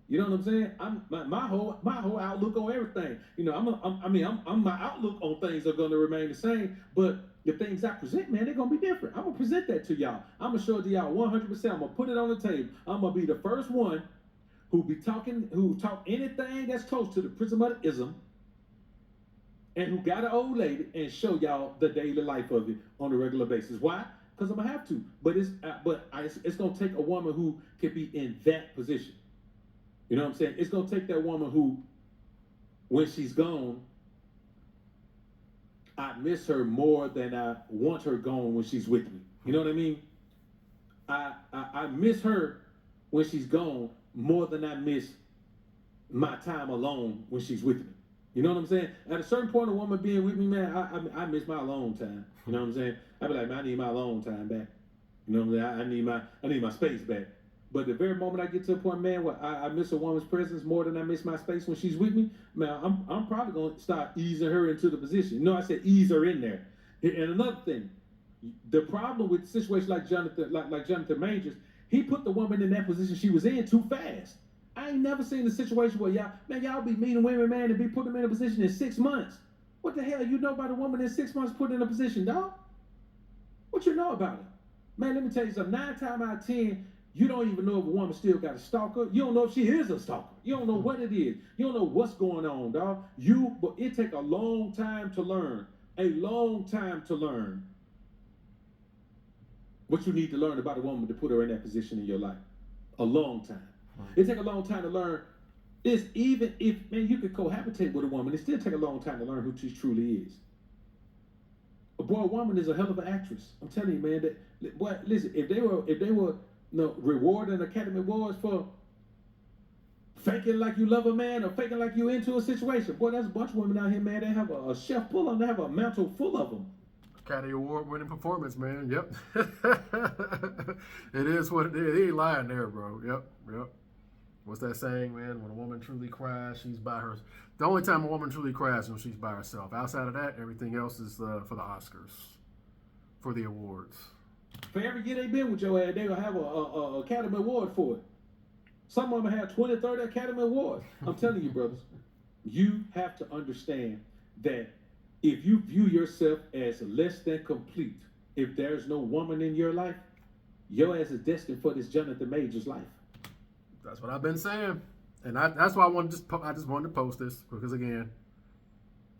You know what I'm saying? My whole outlook on everything. You know, my outlook on things are going to remain the same, but the things I present, man, they're going to be different. I'm going to present that to y'all. I'm going to show it to y'all 100%. I'm going to put it on the table. I'm going to be the first one who talk anything that's close to the prism of the ism, and who got an old lady, and show y'all the daily life of it on a regular basis. Why? Because I'm going to have to. But it's going to take a woman who can be in that position. You know what I'm saying? It's going to take that woman who, when she's gone, I miss her more than I want her gone when she's with me. You know what I mean? I miss her when she's gone more than I miss my time alone when she's with me. You know what I'm saying? At a certain point, a woman being with me, man, I miss my alone time. You know what I'm saying? I be like, man, I need my alone time back. You know what I'm saying? I need my space back. But the very moment I get to a point, man, where I miss a woman's presence more than I miss my space when she's with me, man, I'm probably going to start easing her into the position. No, I said ease her in there. And another thing, the problem with situations like Jonathan Majors, he put the woman in that position she was in too fast. I ain't never seen a situation where y'all be meeting women, man, and be putting them in a position in 6 months. What the hell you know about a woman in 6 months put in a position, dog? What you know about it? Man, let me tell you something. 9 times out of 10, you don't even know if a woman still got a stalker. You don't know if she is a stalker. You don't know what it is. You don't know what's going on, dog. But it take a long time to learn. A long time to learn what you need to learn about a woman to put her in that position in your life. A long time. It take a long time to learn It's even if, man, you could cohabitate with a woman, it still take a long time to learn who she truly is. A boy, a woman is a hell of an actress. I'm telling you, man. That, boy, listen, if they were rewarding Academy Awards for faking like you love a man or faking like you into a situation, boy, there's a bunch of women out here, man. They have a chef full of them. They have a mantle full of them. Academy Award winning performance, man. Yep. It is what it is. He ain't lying there, bro. Yep. What's that saying, man? When a woman truly cries, she's by her. The only time a woman truly cries is when she's by herself. Outside of that, everything else is for the Oscars, for the awards. For every year they been with your ass, they gonna have a Academy Award for it. Some of them have 20, 30 Academy Awards. I'm telling you, brothers, you have to understand that if you view yourself as less than complete, if there's no woman in your life, your ass is destined for this Jonathan Majors life. That's what I've been saying, and that's why I just wanted to post this, because again,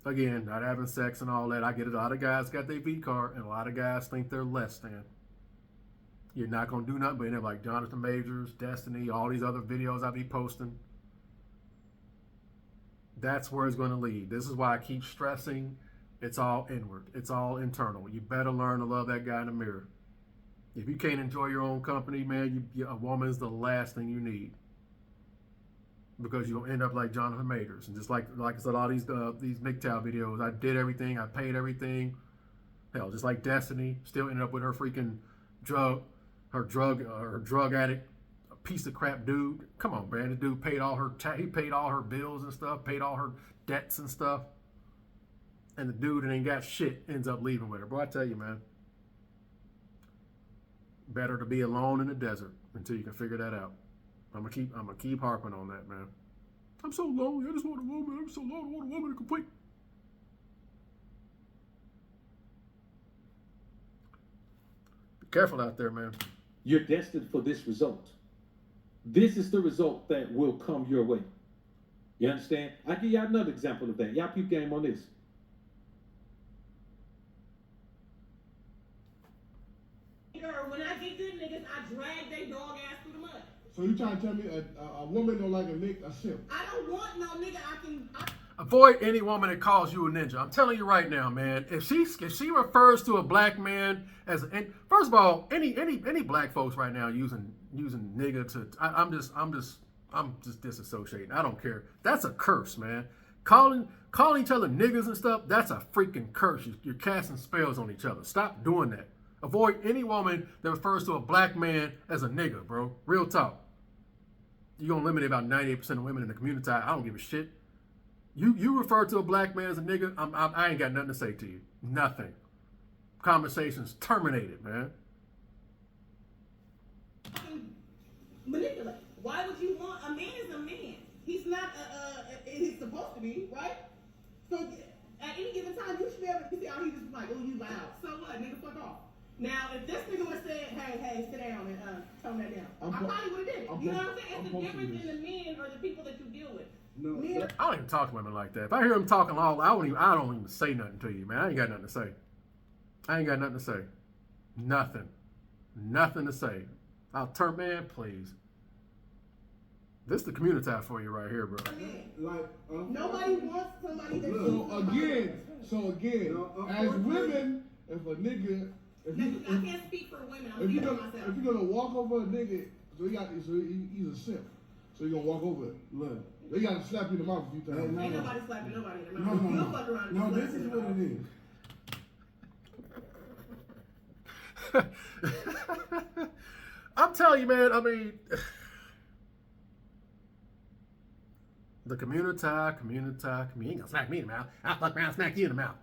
not having sex and all that. I get it. A lot of guys got their V card, and a lot of guys think they're less than. You're not gonna do nothing but end up like Jonathan Majors, Destiny, all these other videos I be posting. That's where it's gonna lead. This is why I keep stressing. It's all inward. It's all internal. You better learn to love that guy in the mirror. If you can't enjoy your own company, man, a woman is the last thing you need, because you'll end up like Jonathan Majors. And just like I said, all these MGTOW videos, I did everything, I paid everything. Hell, just like Destiny, still ended up with her freaking drug addict, a piece of crap dude. Come on, man, the dude paid all her bills and stuff, paid all her debts and stuff. And the dude that ain't got shit ends up leaving with her. Boy, I tell you, man. Better to be alone in the desert until you can figure that out. I'm gonna keep harping on that, man. I'm so lonely. I just want a woman. I'm so lonely. I want a woman to complete. Be careful out there, man. You're destined for this result. This is the result that will come your way. You understand? I'll give y'all another example of that. Y'all peep game on this. When I get good niggas, I drag they dog ass through the mud. So you trying to tell me a woman don't like a simp? I don't want no nigga. Avoid any woman that calls you a ninja. I'm telling you right now, man. If she refers to a black man as, and first of all, any black folks right now using nigga to, I'm just disassociating. I don't care. That's a curse, man. Calling each other niggas and stuff. That's a freaking curse. You're casting spells on each other. Stop doing that. Avoid any woman that refers to a black man as a nigga, bro. Real talk. You're going to eliminate about 98% of women in the community. I don't give a shit. You refer to a black man as a nigga, I ain't got nothing to say to you. Nothing. Conversation's terminated, man. Manipulate. Why would you want a man? Is a man. He's not he's supposed to be, right? So at any given time, you should be able to see how he just like, oh, you loud. So what, nigga, fuck off. Now, if this nigga would have said, hey, sit down and tone that down, I probably would have did it. You know what I'm saying? It's the difference in the men or the people that you deal with. No, I don't even talk to women like that. If I hear them talking all, I don't even say nothing to you, man. I ain't got nothing to say. Nothing to say. I'll turn, man, please. This is the community for you right here, bro. Nobody wants somebody that. So again, as women, if a nigga, I can't speak for women. I'm speaking for myself. If you're gonna walk over a nigga, he's a simp. So you're gonna walk over it. Look, they gotta slap you in the mouth a few times. Ain't nobody slapping nobody in the mouth. You'll fuck around. No, this is what it is. I'm telling you, man, I mean, the community, you ain't gonna smack me in the mouth. I'll fuck around and smack you in the mouth.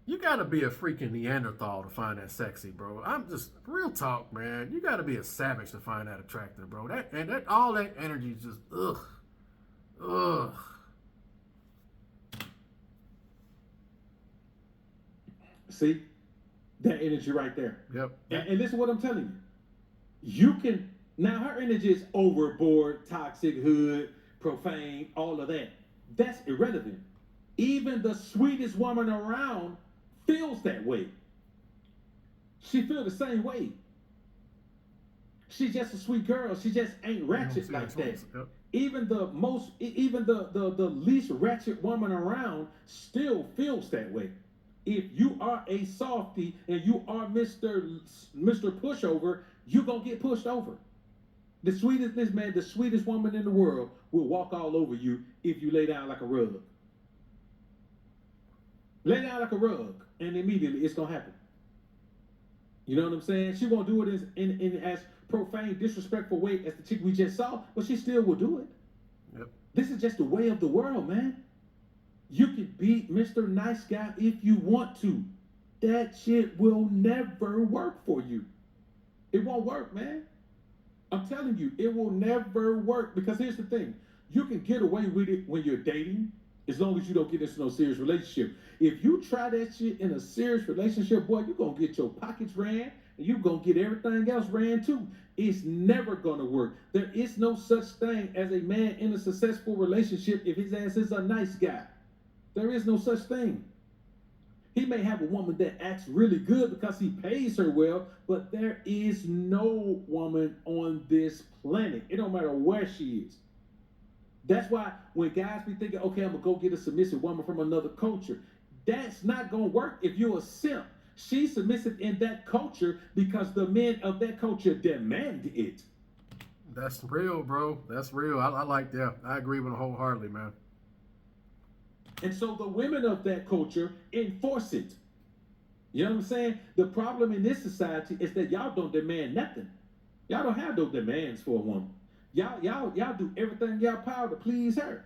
You gotta be a freaking Neanderthal to find that sexy, bro. I'm just, real talk, man. You gotta be a savage to find that attractive, bro. All that energy is just, ugh. See? That energy right there. Yep. And this is what I'm telling you. You can, now her energy is overboard, toxic, hood, profane, all of that. That's irrelevant. Even the sweetest woman around feels that way. She feels the same way. She's just a sweet girl. She just ain't ratchet like that. Yep. Even the least ratchet woman around still feels that way. If you are a softie and you are Mr. Pushover, you're gonna get pushed over. The sweetest woman in the world will walk all over you if you lay down like a rug. Lay down like a rug, and immediately it's gonna happen. You know what I'm saying? She won't do it in as profane, disrespectful way as the chick we just saw, but she still will do it. Yep. This is just the way of the world, man. You can be Mr. Nice Guy if you want to. That shit will never work for you. It won't work, man. I'm telling you, it will never work, because here's the thing. You can get away with it when you're dating, as long as you don't get into no serious relationship. If you try that shit in a serious relationship, boy, you're going to get your pockets ran, and you're going to get everything else ran too. It's never going to work. There is no such thing as a man in a successful relationship if his ass is a nice guy. There is no such thing. He may have a woman that acts really good because he pays her well, but there is no woman on this planet. It don't matter where she is. That's why when guys be thinking, okay, I'm going to go get a submissive woman from another culture, that's not going to work if you're a simp. She's submissive in that culture because the men of that culture demand it. That's real, bro. That's real. I like that. I agree with him wholeheartedly, man. And so the women of that culture enforce it. You know what I'm saying? The problem in this society is that y'all don't demand nothing. Y'all don't have no demands for a woman. Y'all do everything in y'all power to please her.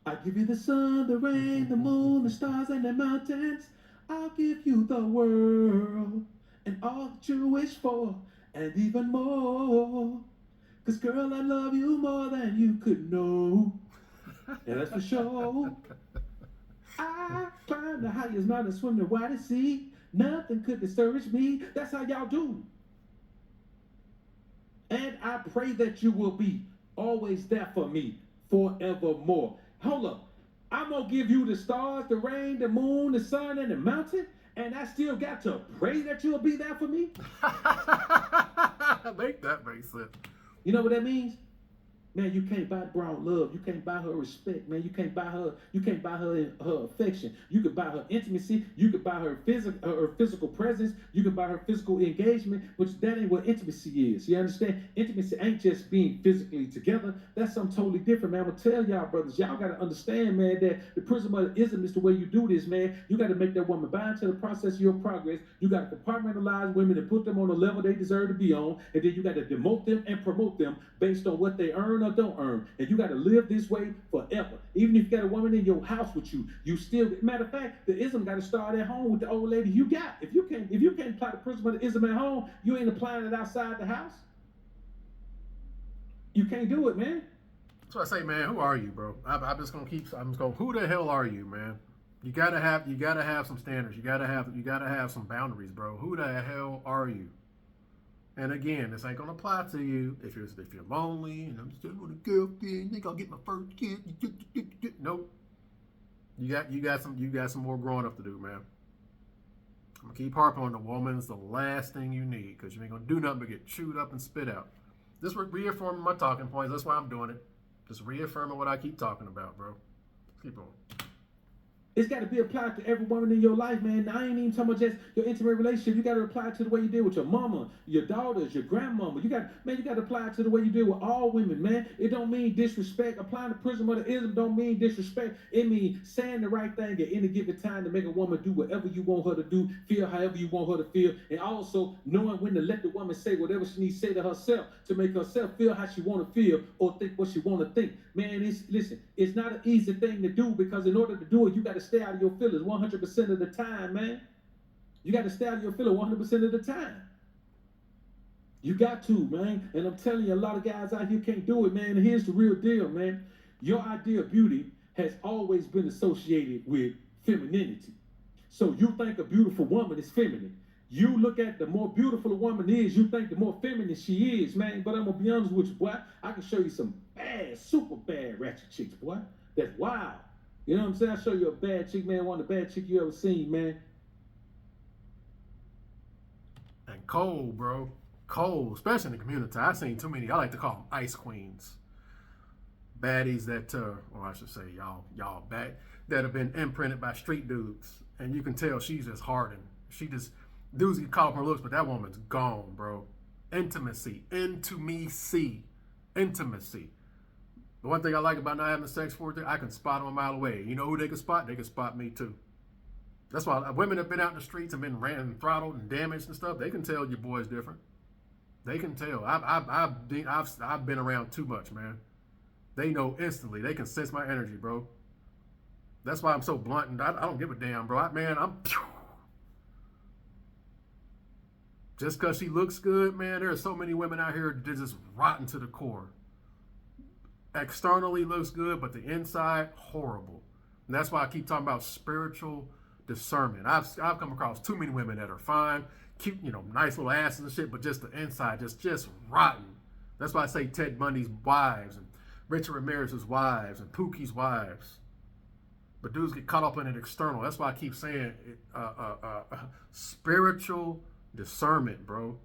I give you the sun, the rain, the moon, the stars, and the mountains. I'll give you the world and all that you wish for, and even more. 'Cause girl, I love you more than you could know. And that's for sure. I climbed the highest mountain, swim the widest sea. Nothing could discourage me. That's how y'all do. And I pray that you will be always there for me forevermore. Hold up. I'm going to give you the stars, the rain, the moon, the sun, and the mountain, and I still got to pray that you'll be there for me? Make that make sense. You know what that means? Man, you can't buy brown love. You can't buy her respect, man. You can't buy her her affection. You could buy her intimacy. You could buy her physical presence. You could buy her physical engagement, but that ain't what intimacy is. You understand? Intimacy ain't just being physically together. That's something totally different, man. I'm gonna tell y'all, brothers, y'all gotta understand, man, that the prism of the ism is the way you do this, man. You gotta make that woman buy into the process of your progress. You gotta compartmentalize women and put them on the level they deserve to be on, and then you gotta demote them and promote them based on what they earn or don't earn. And you got to live this way forever. Even if you got a woman in your house with you, you still, matter of fact, the ism got to start at home with the old lady you got. If you can't apply the principle of the ism at home, you ain't applying it outside the house. You can't do it, man. So I say, man, who are you, bro? I'm just gonna who the hell are you, man? You gotta have some standards. You gotta have some boundaries, bro. Who the hell are you? And again, this ain't gonna apply to you if you're lonely and I'm still with a girlfriend. Think I'll get my first kid. Nope. You got some more growing up to do, man. I'm gonna keep harping on the woman's the last thing you need, because you ain't gonna do nothing but get chewed up and spit out. This reaffirming my talking points. That's why I'm doing it. Just reaffirming what I keep talking about, bro. Keep on. It's got to be applied to every woman in your life, man. Now, I ain't even talking about just your intimate relationship. You got to apply it to the way you deal with your mama, your daughters, your grandmama. You got to apply it to the way you deal with all women, man. It don't mean disrespect. Applying the prism of the ism don't mean disrespect. It means saying the right thing at any given time to make a woman do whatever you want her to do, feel however you want her to feel, and also knowing when to let the woman say whatever she needs to say to herself to make herself feel how she want to feel or think what she want to think. Man, it's not an easy thing to do, because in order to do it, you got to stay out of your feelings 100% of the time, man. You got to stay out of your feelings 100% of the time. You got to, man. And I'm telling you, a lot of guys out here can't do it, man. And here's the real deal, man. Your idea of beauty has always been associated with femininity. So you think a beautiful woman is feminine. You look at the more beautiful a woman is, you think the more feminine she is, man. But I'm going to be honest with you, boy. I can show you some bad, super bad ratchet chicks, boy. That's wild. You know what I'm saying? I'll show you a bad chick, man. One of the bad chicks you ever seen, man. And cold, bro. cold, especially in the community. I've seen too many. I like to call them ice queens, baddies that, or I should say, y'all bad, that have been imprinted by street dudes, and you can tell she's just hardened. She just dudes get caught up on her looks, but that woman's gone, bro. Intimacy. The one thing I like about not having sex for it, I can spot them a mile away. You know who they can spot? They can spot me too. That's why women that have been out in the streets and been ran and throttled and damaged and stuff, they can tell your boy's different. They can tell. I've been around too much, man. They know instantly. They can sense my energy, bro. That's why I'm so blunt and I don't give a damn, bro. Just because she looks good, man, there are so many women out here that are just rotten to the core. Externally looks good, but the inside, horrible. And that's why I keep talking about spiritual discernment. I've come across too many women that are fine, cute, nice little asses and shit, but just the inside, just rotten. That's why I say Ted Bundy's wives and Richard Ramirez's wives and Pookie's wives. But dudes get caught up in it external. That's why I keep saying spiritual discernment, bro.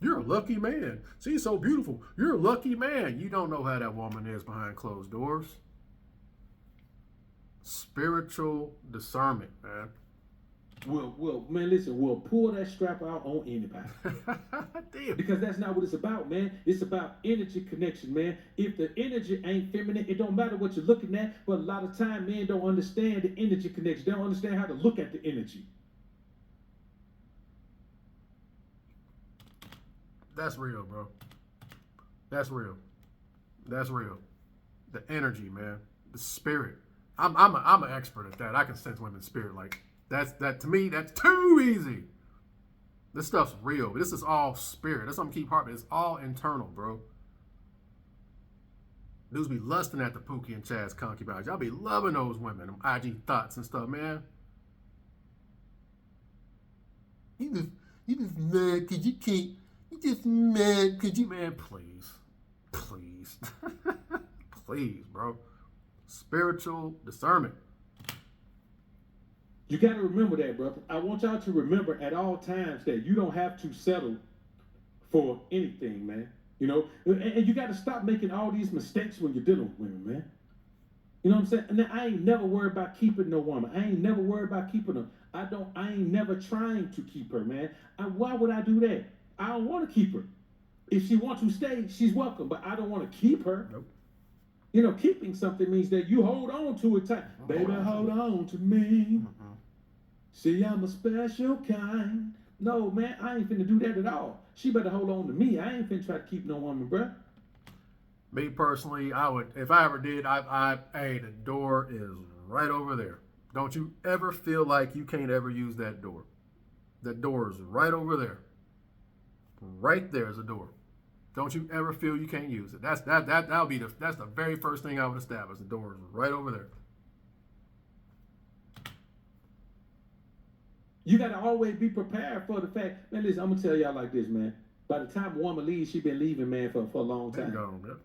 You're a lucky man. She's so beautiful. You're a lucky man. You don't know how that woman is behind closed doors. Spiritual discernment, man. Well, man, listen, we'll pull that strap out on anybody. Damn. Because that's not what it's about, man. It's about energy connection, man. If the energy ain't feminine, it don't matter what you're looking at, but a lot of time men don't understand the energy connection. They don't understand how to look at the energy. That's real, bro. That's real. The energy, man. The spirit. I'm an expert at that. I can sense women's spirit. Like that to me, that's too easy. This stuff's real. This is all spirit. That's something I keep harping. It's all internal, bro. Dudes be lusting at the Pookie and Chad's concubines. Y'all be loving those women, them IG thoughts and stuff, man. You just mad because you can't. You just mad because you, man, please. Please, bro. Spiritual discernment. You got to remember that, brother. I want y'all to remember at all times that you don't have to settle for anything, man. And you got to stop making all these mistakes when you're dealing with women, man. You know what I'm saying? And I ain't never worried about keeping no woman. I ain't never worried about keeping her. I ain't never trying to keep her, man. Why would I do that? I don't want to keep her. If she wants to stay, she's welcome, but I don't want to keep her. Nope. Keeping something means that you hold on to it tight. Baby, hold on to me. See, I'm a special kind. No, man, I ain't finna do that at all. She better hold on to me. I ain't finna try to keep no woman, bruh. Me personally, I would, if I ever did, hey, the door is right over there. Don't you ever feel like you can't ever use that door. That door is right over there. Right there is a door. Don't you ever feel you can't use it. That's the very first thing I would establish. The door is right over there. You got to always be prepared for the fact, man, listen, I'm going to tell y'all like this, man. By the time a woman leaves, she been leaving, man, for a long time. Bingo, man.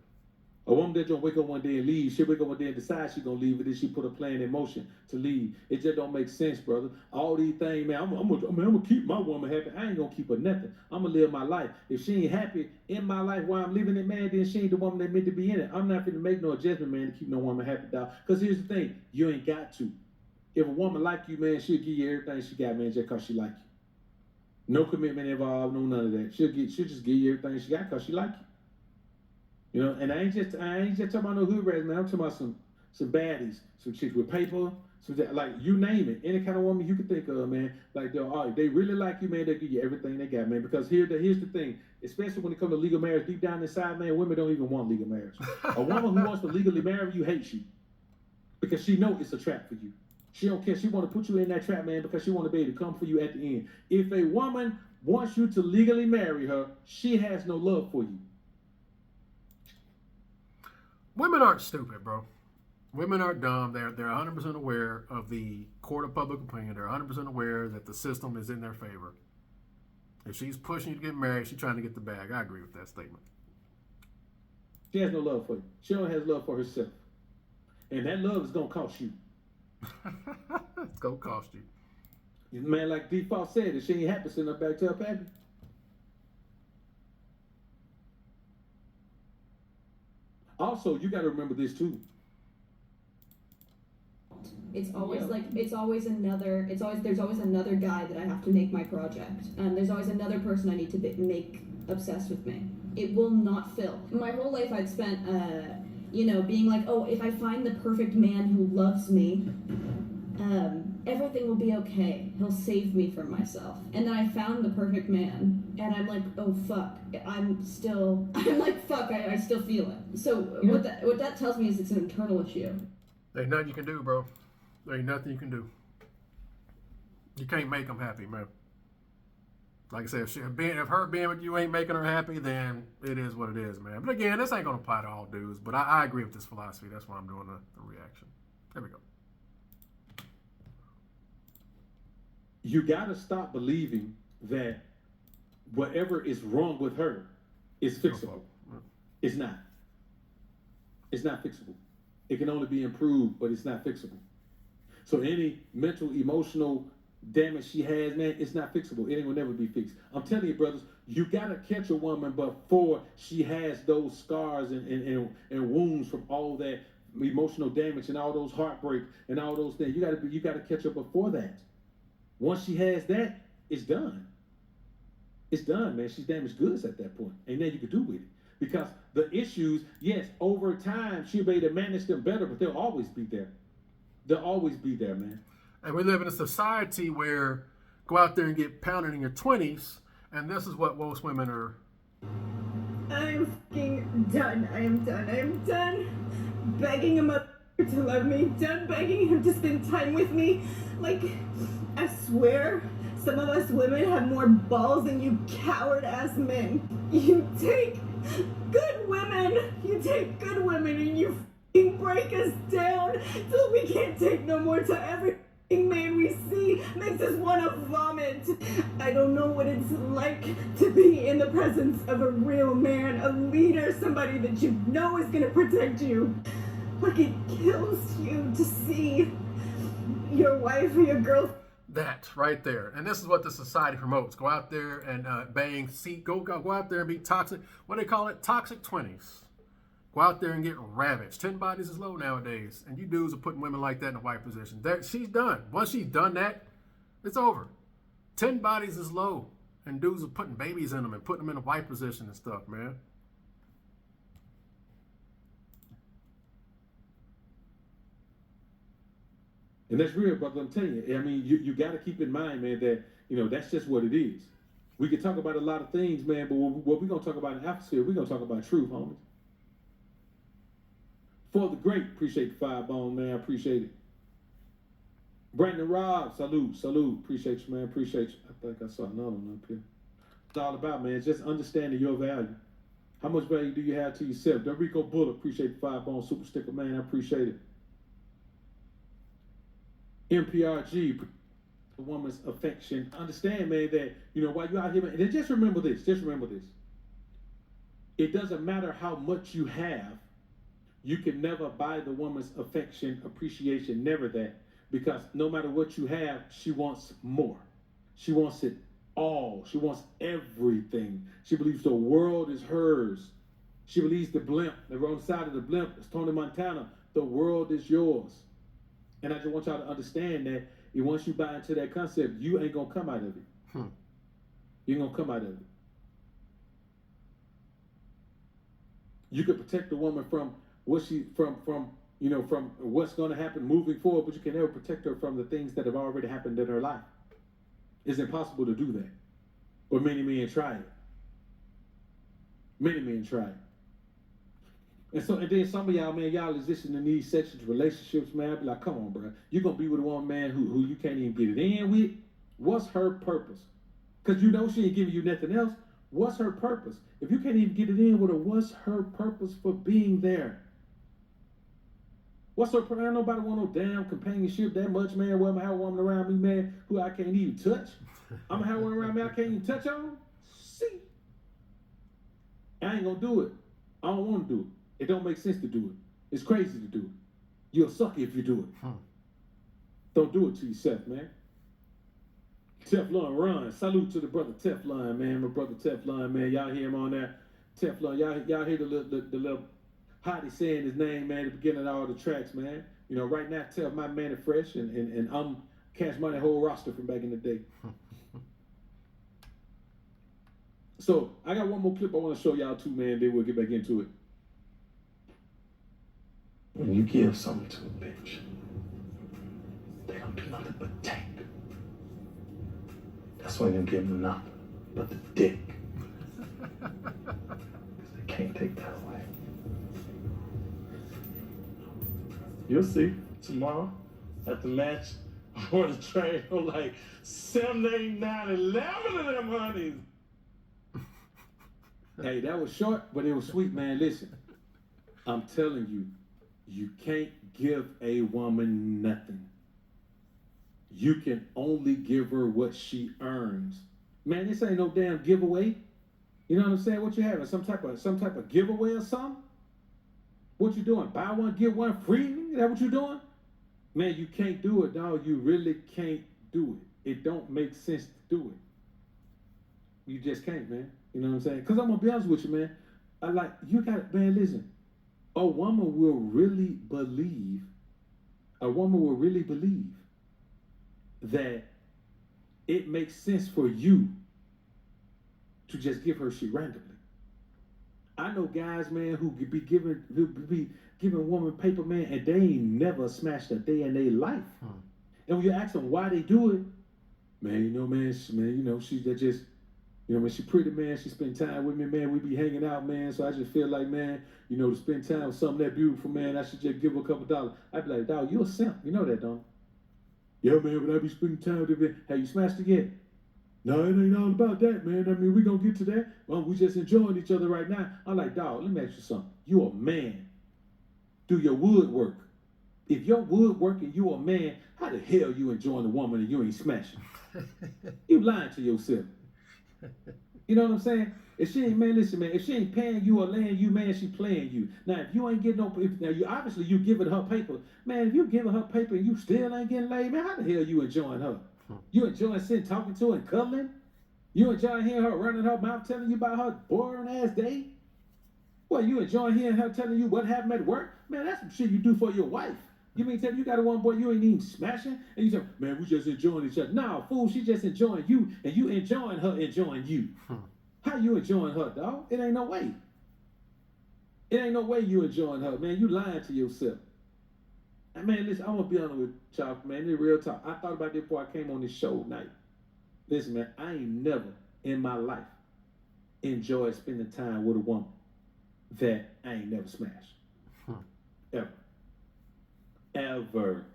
A woman that don't wake up one day and leave, she'll wake up one day and decide she's going to leave, and then she put a plan in motion to leave. It just don't make sense, brother. All these things, man, I'm going to keep my woman happy. I ain't going to keep her nothing. I'm going to live my life. If she ain't happy in my life while I'm living it, man, then she ain't the woman that meant to be in it. I'm not going to make no adjustment, man, to keep no woman happy, dog. Because here's the thing. You ain't got to. If a woman like you, man, she'll give you everything she got, man, just because she like you. No commitment involved, no none of that. She'll just give you everything she got because she like you. And I ain't just talking about no hood rats, man. I'm talking about some baddies, some chicks with paper, like you name it, any kind of woman you can think of, man. Like they really like you, man. They give you everything they got, man. Because here's the thing, especially when it comes to legal marriage, deep down inside, man, women don't even want legal marriage. A woman who wants to legally marry you hates you because she knows it's a trap for you. She don't care. She want to put you in that trap, man, because she want to be able to come for you at the end. If a woman wants you to legally marry her, she has no love for you. Women aren't stupid, bro. Women aren't dumb. They're 100% aware of the court of public opinion. They're 100% aware that the system is in their favor. If she's pushing you to get married, she's trying to get the bag. I agree with that statement. She has no love for you. She only has love for herself. And that love is going to cost you. It's going to cost you. Man, like Default said, if she ain't happy, send her back to her pappy. Also, you got to remember this too. It's always there's always another guy that I have to make my project. There's always another person I need to make obsessed with me. It will not fill. My whole life I'd spent, being like, oh, if I find the perfect man who loves me, everything will be okay. He'll save me from myself. And then I found the perfect man, and I'm like, oh fuck, I still feel it. So what that tells me is it's an internal issue. There ain't nothing you can do, bro. There ain't nothing you can do. You can't make them happy, man. Like I said, if her being with you ain't making her happy, then it is what it is, man. But again, this ain't going to apply to all dudes. But I agree with this philosophy. That's why I'm doing the reaction. There we go. You got to stop believing that whatever is wrong with her is fixable. It's not. It's not fixable. It can only be improved, but it's not fixable. So any mental, emotional damage she has, man, it's not fixable. It ain't gonna never be fixed. I'm telling you, brothers, you gotta catch a woman before she has those scars and wounds from all that emotional damage and all those heartbreak and all those things. You gotta catch her before that. Once she has that, it's done. It's done, man. She's damaged goods at that point. Ain't nothing you can do with it. Because the issues, yes, over time, she'll be able to manage them better, but they'll always be there. They'll always be there, man. And we live in a society where go out there and get pounded in your 20s, and this is what most women are. I'm fucking done. I am done. I am done begging him up to love me. Done begging him to spend time with me. Like, I swear, some of us women have more balls than you coward-ass men. You take good women and you f***ing break us down till we can't take no more, till every man we see makes us want to vomit. I don't know what it's like to be in the presence of a real man, a leader, somebody that you know is going to protect you. Like, it kills you to see your wife or your girl. That right there. And this is what the society promotes. Go out there and bang, go out there and be toxic. What do they call it? Toxic 20s. Go out there and get ravaged. 10 bodies is low nowadays. And you dudes are putting women like that in a white position. She's done. Once she's done that, it's over. 10 bodies is low. And dudes are putting babies in them and putting them in a white position and stuff, man. And that's real, brother. I'm telling you. I mean, you got to keep in mind, man, that, that's just what it is. We can talk about a lot of things, man, but what we're going to talk about in Atmosphere, we're going to talk about truth, homies. For the great, appreciate the 5-bone, man. I appreciate it. Brandon Robb, salute. Appreciate you, man. Appreciate you. I think I saw another one up here. It's all about, man, just understanding your value. How much value do you have to yourself? Dorico Bullet, appreciate the 5-bone super sticker, man. I appreciate it. MPRG, the woman's affection. Understand, man, that, while you're out here, man, and just remember this. It doesn't matter how much you have. You can never buy the woman's affection, appreciation, never that. Because no matter what you have, she wants more. She wants it all. She wants everything. She believes the world is hers. She believes the blimp, the wrong side of the blimp, is Tony Montana. The world is yours. And I just want y'all to understand that once you buy into that concept, you ain't gonna come out of it. You ain't gonna come out of it. You can protect the woman from what from what's gonna happen moving forward, but you can never protect her from the things that have already happened in her life. It's impossible to do that. But many men try it. Many men try it. And then some of y'all, man, y'all is listening to these sexual relationships, man. I be like, come on, bro. You're going to be with a woman, man, who you can't even get it in with. What's her purpose? Because she ain't giving you nothing else. What's her purpose? If you can't even get it in with her, what's her purpose for being there? What's her purpose? Ain't nobody want no damn companionship that much, man. Well, I'm going to have a woman around me, man, who I can't even touch. I'm going to have one around me I can't even touch on. See? I ain't going to do it. I don't want to do it. It don't make sense to do it. It's crazy to do it. You'll suck if you do it. Don't do it to yourself, man. Teflon Run. Salute to the brother Teflon, man. My brother Teflon, man. Y'all hear him on that? Teflon. Y'all hear the little Hottie saying his name, man, at the beginning of all the tracks, man. You know, right now, tell my man is fresh, and I'm Cash Money whole roster from back in the day. So I got one more clip I want to show y'all too, man. Then we'll get back into it. When you give something to a bitch, they don't do nothing but take. That's why you don't give them nothing but the dick. Because they can't take that away. You'll see tomorrow at the match on the train, like 7, 8, 9, 11 of them honeys. Hey, that was short, but it was sweet, man. Listen, I'm telling you, you can't give a woman nothing. You can only give her what she earns. Man, this ain't no damn giveaway. You know what I'm saying? What you having? Some type of giveaway or something? What you doing? Buy one, get one free? Is that what you doing? Man, you can't do it, dog. You really can't do it. It don't make sense to do it. You just can't, man. You know what I'm saying? Because I'm going to be honest with you, man. Man, listen. A woman will really believe that it makes sense for you to just give her shit randomly. I know guys, man, who be giving women paper, man, and they ain't never smashed a day in their life. And when you ask them why they do it, man, she's just, she pretty, man, she spend time with me, man, we be hanging out, man, so I just feel like, man, to spend time with something that beautiful, man, I should just give her a couple dollars. I'd be like, dog, you a simp, you know that, don't you? Yeah, man, but I be spending time with her. Have you smashed it yet? No, it ain't all about that, man. I mean, we gonna get to that. Well, we just enjoying each other right now. I'm like, dog, let me ask you something. You a man. Do your woodwork. If your woodwork and you a man, how the hell you enjoying a woman and you ain't smashing? You lying to yourself. You know what I'm saying? If she ain't, man, listen, man, if she ain't paying you or laying you, man, she playing you. Now, if you ain't getting obviously you giving her paper. Man, if you giving her paper and you still ain't getting laid, man, how the hell you enjoying her? You enjoying sitting talking to her and cuddling? You enjoying hearing her running her mouth telling you about her boring ass day? Well, you enjoying hearing her telling you what happened at work? Man, that's some shit you do for your wife. You mean tell me you got a one boy you ain't even smashing? And you say, man, we just enjoying each other. No, fool, she just enjoying you and you enjoying her enjoying you. How you enjoying her, dog? It ain't no way. It ain't no way you enjoying her, man. You lying to yourself. And man, listen, I'm gonna be honest with y'all, man. This real talk. I thought about this before I came on this show tonight. Listen, man, I ain't never in my life enjoyed spending time with a woman that I ain't never smashed. Ever. Ever.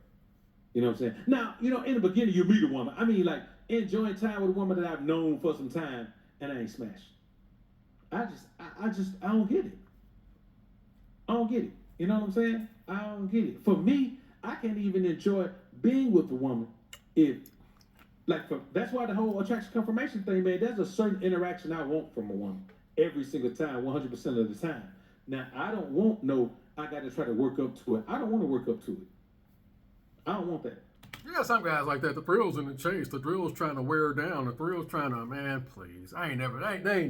You know what I'm saying? Now, in the beginning you meet a woman. I mean, like, enjoying time with a woman that I've known for some time and I ain't smashed. I don't get it. I don't get it. You know what I'm saying? I don't get it. For me, I can't even enjoy being with a woman that's why the whole attraction confirmation thing, man, there's a certain interaction I want from a woman every single time, 100% of the time. Now, I don't want I got to try to work up to it. I don't want to work up to it. I don't want that. You got some guys like that. The thrill's in the chase. The thrill's trying to wear her down. The thrill's trying to, man, please. They ain't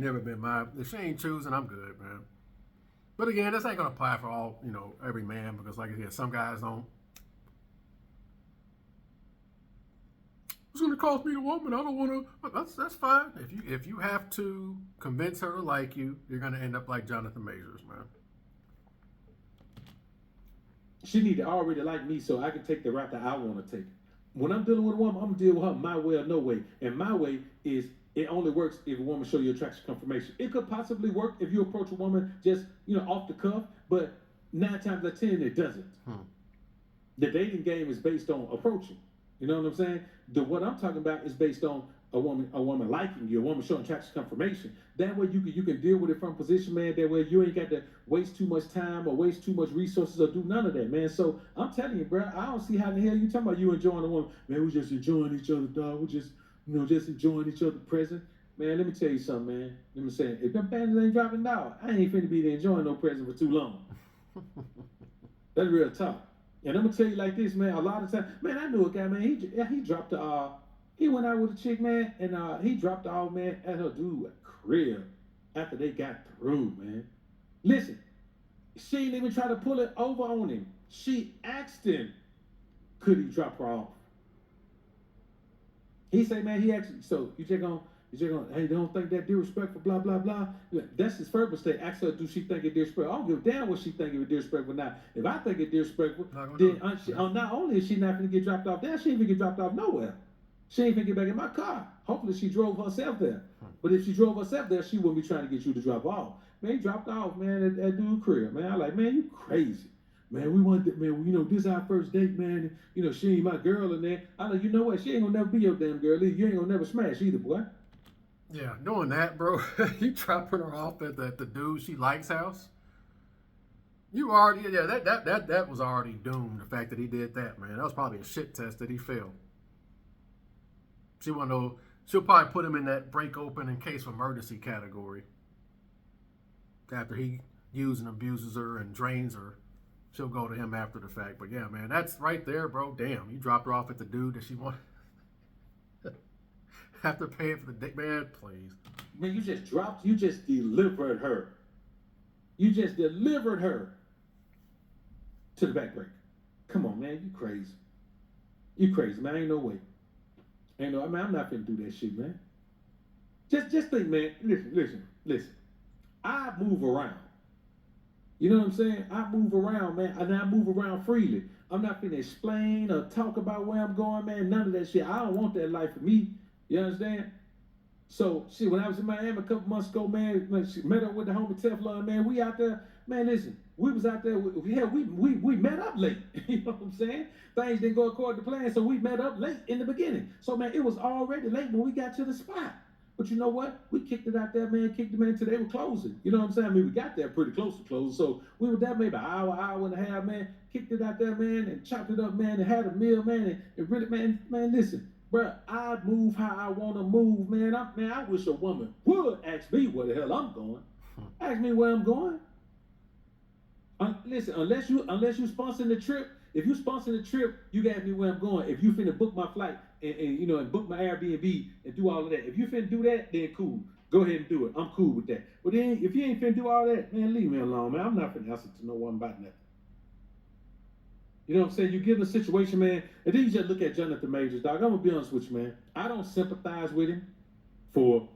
never been mine. If she ain't choosing, I'm good, man. But again, this ain't gonna apply for all, every man, because like I said, some guys don't. It's gonna cost me the woman. I don't want to. That's fine. If you have to convince her to like you, you're gonna end up like Jonathan Majors, man. She need to already like me so I can take the route that I want to take. When I'm dealing with a woman, I'm gonna deal with her my way or no way. And my way is it only works if a woman show you attraction confirmation. It could possibly work if you approach a woman just, off the cuff, but 9 times out of 10 it doesn't. The dating game is based on approaching. You know what I'm saying? What I'm talking about is based on a woman liking you, a woman showing attraction confirmation. That way you can deal with it from position, man. That way you ain't got to waste too much time or waste too much resources or do none of that, man. So I'm telling you, bro, I don't see how the hell you talking about you enjoying a woman. Man, we just enjoying each other, dog. We just, just enjoying each other present. Man, let me tell you something, man. Let me say, if them panties ain't dropping down, I ain't finna be there enjoying no present for too long. That's real talk. And I'm gonna tell you like this, man. A lot of times, man, I knew a guy, man. He dropped he went out with a chick, man, and he dropped the off, man, at her dude crib after they got through, man. Listen, She didn't even try to pull it over on him. She asked him, could he drop her off? He said, man, he actually, so you just gonna, hey, don't think that disrespectful, blah, blah, blah. That's his first mistake. Ask her, do she think it disrespectful? I don't give a damn what she think it disrespectful or not. If I think it disrespectful, then not only is she not gonna get dropped off there, she ain't gonna get dropped off nowhere. She ain't gonna get back in my car. Hopefully she drove herself there. But if she drove herself there, she wouldn't be trying to get you to drop off. Man, he dropped off, man, at dude's crib. Man, I like, man, you crazy. Man, we want that, man, you know, this is our first date, man. You know, she ain't my girl in there. I like, you know what? She ain't gonna never be your damn girl. You ain't gonna never smash either, boy. Yeah, doing that, bro. You dropping her off at the dude she likes house. You already, yeah, that was already doomed. The fact that he did that, man, that was probably a shit test that he failed. She'll probably put him in that break open in case of emergency category. After he uses and abuses her and drains her, she'll go to him after the fact. But yeah, man, that's right there, bro. Damn, you dropped her off at the dude that she wanted. After paying for the dick, man, please. Man, you just delivered her. You just delivered her to the back break. Come on, man, you crazy. You crazy, man. Ain't no way. Ain't no, I mean, I'm not finna do that shit, man. Just think, man. Listen. I move around. You know what I'm saying? I move around, man, and I move around freely. I'm not finna explain or talk about where I'm going, man. None of that shit. I don't want that life for me. You understand? So, shit, when I was in Miami a couple months ago, man, met up with the homie Teflon, man. We out there, man, listen, we was out there, we met up late. You know what I'm saying? Things didn't go according to plan, so we met up late in the beginning. So, man, it was already late when we got to the spot. But you know what? We kicked it out there, man, till they were closing. You know what I'm saying? I mean, we got there pretty close to closing. So we were there maybe an hour and a half, man. Kicked it out there, man, and chopped it up, man, and had a meal, man. And really, man, listen, bro, I move how I want to move, man. I wish a woman would ask me where the hell I'm going. Ask me where I'm going. Listen, unless you sponsor the trip, if you sponsor the trip, you got me where I'm going. If you finna book my flight and you know, and book my Airbnb and do all of that. If you finna do that, then cool. Go ahead and do it. I'm cool with that. But then if you ain't finna do all that, man, leave me alone, man. I'm not finna answer to no one about nothing. You know what I'm saying? You give the situation, man, and then you just look at Jonathan Majors, dog. I'm gonna be honest with you, man. I don't sympathize with him for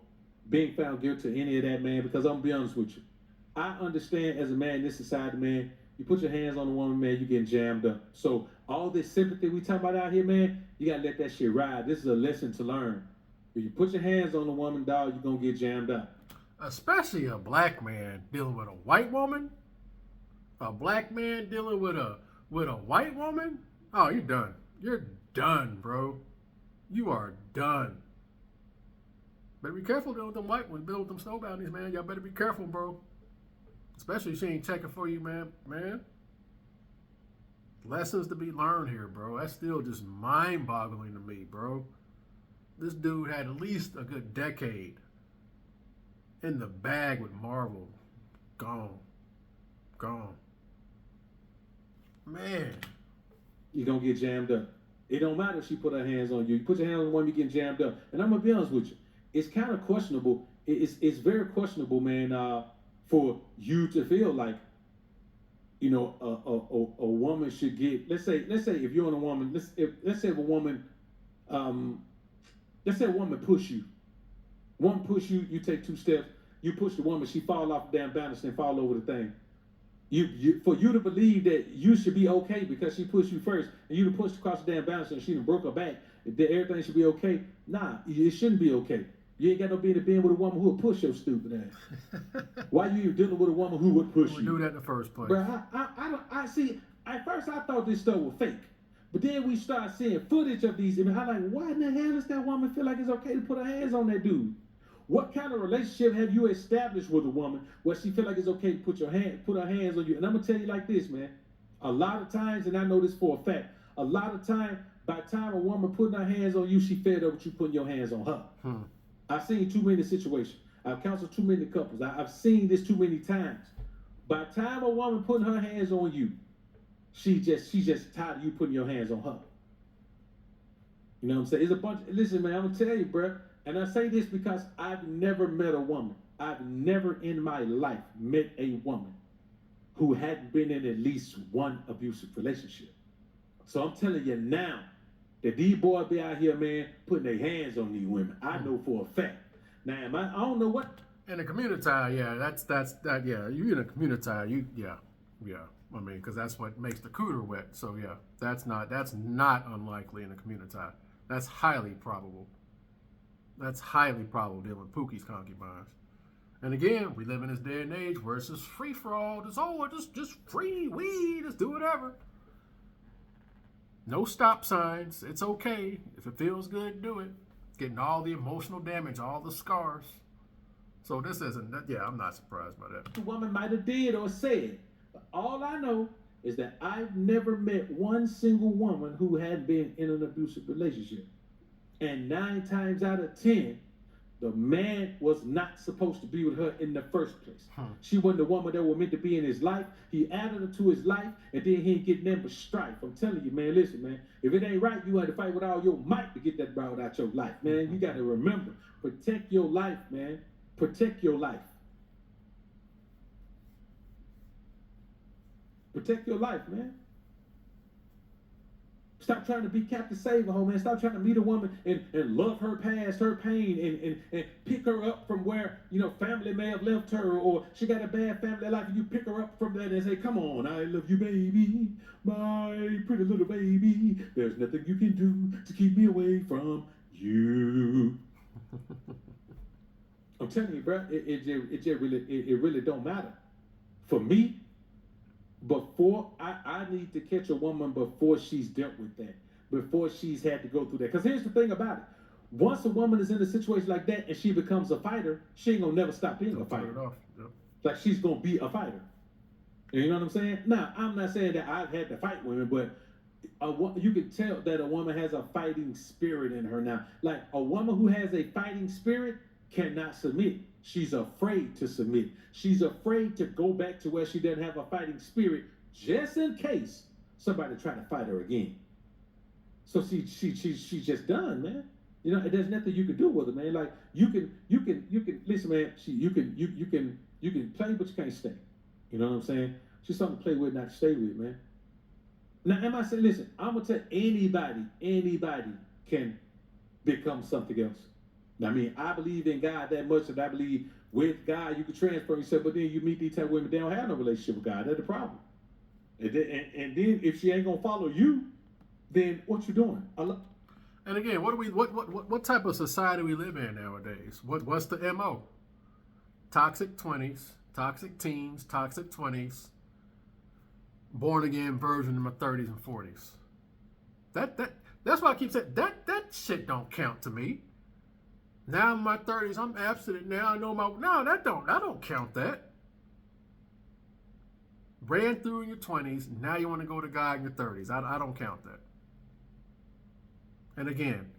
being found guilty of any of that, man, because I'm gonna be honest with you. I understand as a man in this society, man, you put your hands on a woman, man, you getting jammed up. So all this sympathy we talk about out here, man, you gotta let that shit ride. This is a lesson to learn. If you put your hands on a woman, dog, you're gonna get jammed up. Especially a black man dealing with a white woman. A black man dealing with a white woman. Oh, you're done. You're done, bro. You are done. Better be careful dealing with them white ones, dealing with them snow bounties, man. Y'all better be careful, bro. Especially if she ain't checking for you, man. Lessons to be learned here, bro. That's still just mind-boggling to me, bro. This dude had at least a good decade in the bag with Marvel. Gone. Man. You're gonna get jammed up. It don't matter if she put her hands on you. You put your hands on one, you get jammed up. And I'm gonna be honest with you. It's kind of questionable. It's very questionable, man, for you to feel like, you know, a woman should get, let's say if you're on a woman, let's say if a woman, let's say a woman push you. One push you, you take 2 steps, you push the woman, she fall off the damn banister and fall over the thing. For you to believe that you should be okay because she pushed you first, and you to push across the damn banister and she done broke her back, that everything should be okay. Nah, it shouldn't be okay. You ain't got no business being with a woman who would push your stupid ass. Why you dealing with a woman who would push you? Do that in the first place. Bro, I see. At first, I thought this stuff was fake, but then we start seeing footage of these. And I'm like, why in the hell does that woman feel like it's okay to put her hands on that dude? What kind of relationship have you established with a woman where she feel like it's okay to put her hands on you? And I'm gonna tell you like this, man. A lot of times, and I know this for a fact, a lot of time, by the time a woman putting her hands on you, she fed up with you putting your hands on her. I've seen too many situations. I've counseled too many couples. I've seen this too many times. By the time a woman putting her hands on you, she's just tired of you putting your hands on her. You know what I'm saying? It's a bunch. Listen, man, I'm gonna tell you, bro. And I say this because I've never met a woman. I've never in my life met a woman who hadn't been in at least one abusive relationship. So I'm telling you now that these boys be out here, man, putting their hands on these women. I know for a fact. Now, I don't know what. In the community, yeah, yeah. You in a community, yeah. I mean, because that's what makes the cooter wet. So yeah, that's not unlikely in the community. That's highly probable. That's highly probable dealing with Pookie's concubines. And again, we live in this day and age where it's just free for all. Just free weed. Just do whatever. No stop signs. It's okay. If it feels good, do it. Getting all the emotional damage, all the scars. So this isn't, yeah, I'm not surprised by that. The woman might have did or said. But all I know is that I've never met one single woman who hadn't been in an abusive relationship. And 9 times out of 10, the man was not supposed to be with her in the first place. She wasn't the woman that was meant to be in his life. He added her to his life, and then he ain't getting nothing but strife. I'm telling you, man, listen, man, if it ain't right, you had to fight with all your might to get that broad out your life, man. You got to remember, protect your life, man. Protect your life. Protect your life, man. Stop trying to be Captain Save-A-Ho, man. Stop trying to meet a woman and love her past, her pain, and pick her up from where, family may have left her, or she got a bad family life, and you pick her up from that and say, come on, I love you, baby, my pretty little baby. There's nothing you can do to keep me away from you. I'm telling you, bro, it really don't matter. For me, before I need to catch a woman before she's dealt with that, before she's had to go through that. Because here's the thing about it. Once a woman is in a situation like that and she becomes a fighter, she ain't gonna never stop being a fighter. Yep. Like she's gonna be a fighter. You know what I'm saying? Now, I'm not saying that I've had to fight women, but you can tell that a woman has a fighting spirit in her now. Like a woman who has a fighting spirit cannot submit. She's afraid to submit. She's afraid to go back to where she doesn't have a fighting spirit, just in case somebody try to fight her again. So she's just done, man. There's nothing you can do with her, man. Like you can listen, man. You can play, but you can't stay. You know what I'm saying? She's something to play with, not to stay with, man. Now, am I saying? Listen, I'm gonna tell anybody can become something else. I mean, I believe in God that much that I believe with God you can transfer yourself, but then you meet these type of women, they don't have no relationship with God. That's the problem. And then if she ain't gonna follow you, then what you doing? And again, what type of society we live in nowadays? What's the MO? Toxic 20s, toxic teens, toxic 20s, born again version in my 30s and 40s. That's why I keep saying that shit don't count to me. Now in my 30s, I'm abstinent. Now I know I don't count that. Ran through in your 20s, now you want to go to God in your 30s. I don't count that. And again,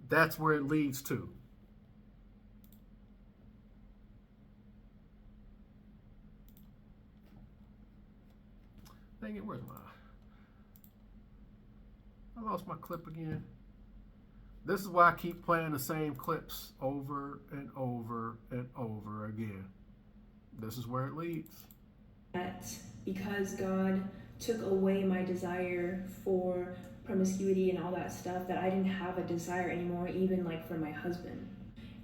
that's where it leads to. Dang it, where's I lost my clip again. This is why I keep playing the same clips over and over and over again. This is where it leads. That because God took away my desire for promiscuity and all that stuff, that I didn't have a desire anymore, even like for my husband.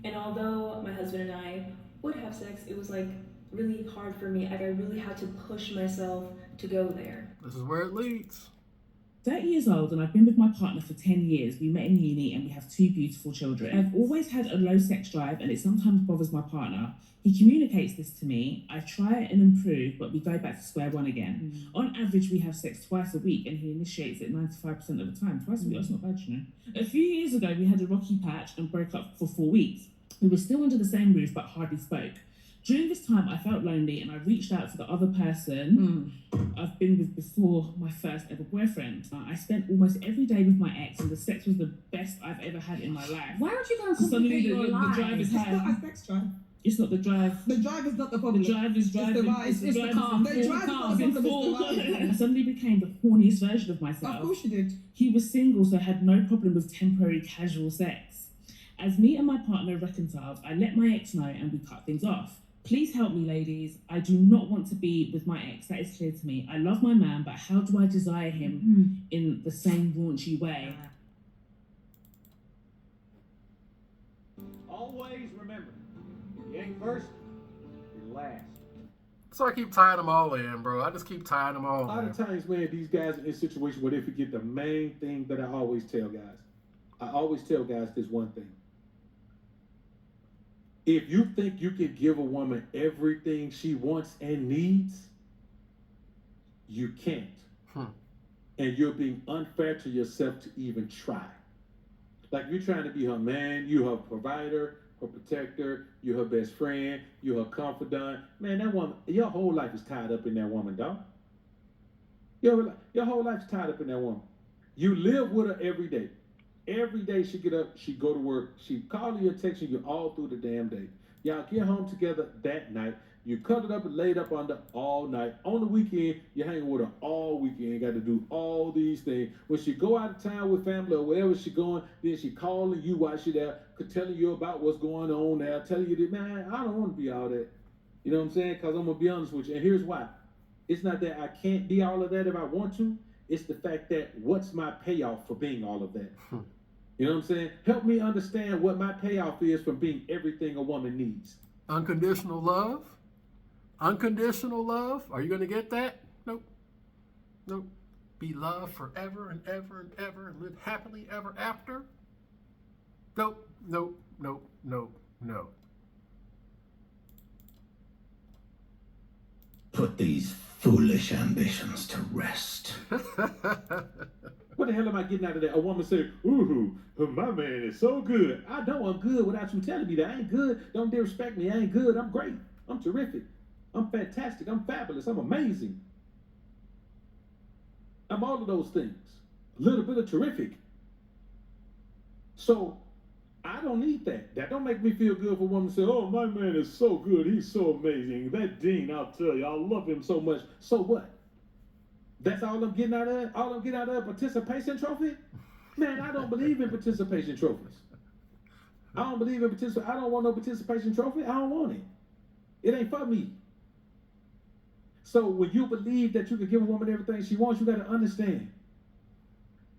And although my husband and I would have sex, it was like really hard for me. Like I really had to push myself to go there. This is where it leads. 30 years old and I've been with my partner for 10 years. We met in uni and we have 2 beautiful children. I've always had a low sex drive and it sometimes bothers my partner. He communicates this to me. I try and improve, but we go back to square one again. On average, we have sex twice a week and he initiates it 95% of the time. Twice a week, that's not bad, you know. A few years ago, we had a rocky patch and broke up for 4 weeks. We were still under the same roof, but hardly spoke. During this time, I felt lonely and I reached out to the other person I've been with before my first ever boyfriend. I spent almost every day with my ex and the sex was the best I've ever had in my life. Why would you go and complicate your life? The drive is It's high. not a sex drive. It's not the drive. The drive is not the problem. The drive is driving. It's the car. The drive is not the problem, it's the ride. I suddenly became the horniest version of myself. Of course you did. He was single, so had no problem with temporary casual sex. As me and my partner reconciled, I let my ex know and we cut things off. Please help me, ladies. I do not want to be with my ex. That is clear to me. I love my man, but how do I desire him in the same raunchy way? Always remember, if you ain't first, you're last. So I keep tying them all in, bro. I just keep tying them all A lot in. of times, man, these guys are in situations where they forget the main thing that I always tell guys. I always tell guys this one thing. If you think you can give a woman everything she wants and needs, you can't. And you're being unfair to yourself to even try. Like, you're trying to be her man, you her provider, her protector, you're her best friend, you're her confidant. Man, that woman, your whole life is tied up in that woman, dog. Your whole life's tied up in that woman. You live with her every day. Every day she get up, she go to work, she call you or text you all through the damn day. Y'all get home together that night. You cuddled up and laid up under all night. On the weekend, you're hanging with her all weekend. Got to do all these things. When she go out of town with family or wherever she going, then she calling you while she there, telling you about what's going on there, telling you that, man, I don't want to be all that. You know what I'm saying? Because I'm going to be honest with you. And here's why. It's not that I can't be all of that if I want to. It's the fact that what's my payoff for being all of that? You know what I'm saying? Help me understand what my payoff is from being everything a woman needs. Unconditional love? Unconditional love? Are you going to get that? Nope. Nope. Be loved forever and ever and ever and live happily ever after? Nope. Nope. Nope. Nope. No. Put these foolish ambitions to rest. What the hell am I getting out of that? A woman say, ooh, my man is so good. I know I'm good without you telling me that. I ain't good. Don't disrespect me. I ain't good. I'm great. I'm terrific. I'm fantastic. I'm fabulous. I'm amazing. I'm all of those things. A little bit of terrific. So I don't need that. That don't make me feel good for a woman to say, oh, my man is so good. He's so amazing. That Dean, I'll tell you, I love him so much. So what? That's all I'm getting out of it? All I'm getting out of a participation trophy? Man, I don't believe in participation trophies. I don't believe in participation. I don't want no participation trophy. I don't want it. It ain't for me. So when you believe that you can give a woman everything she wants, you got to understand.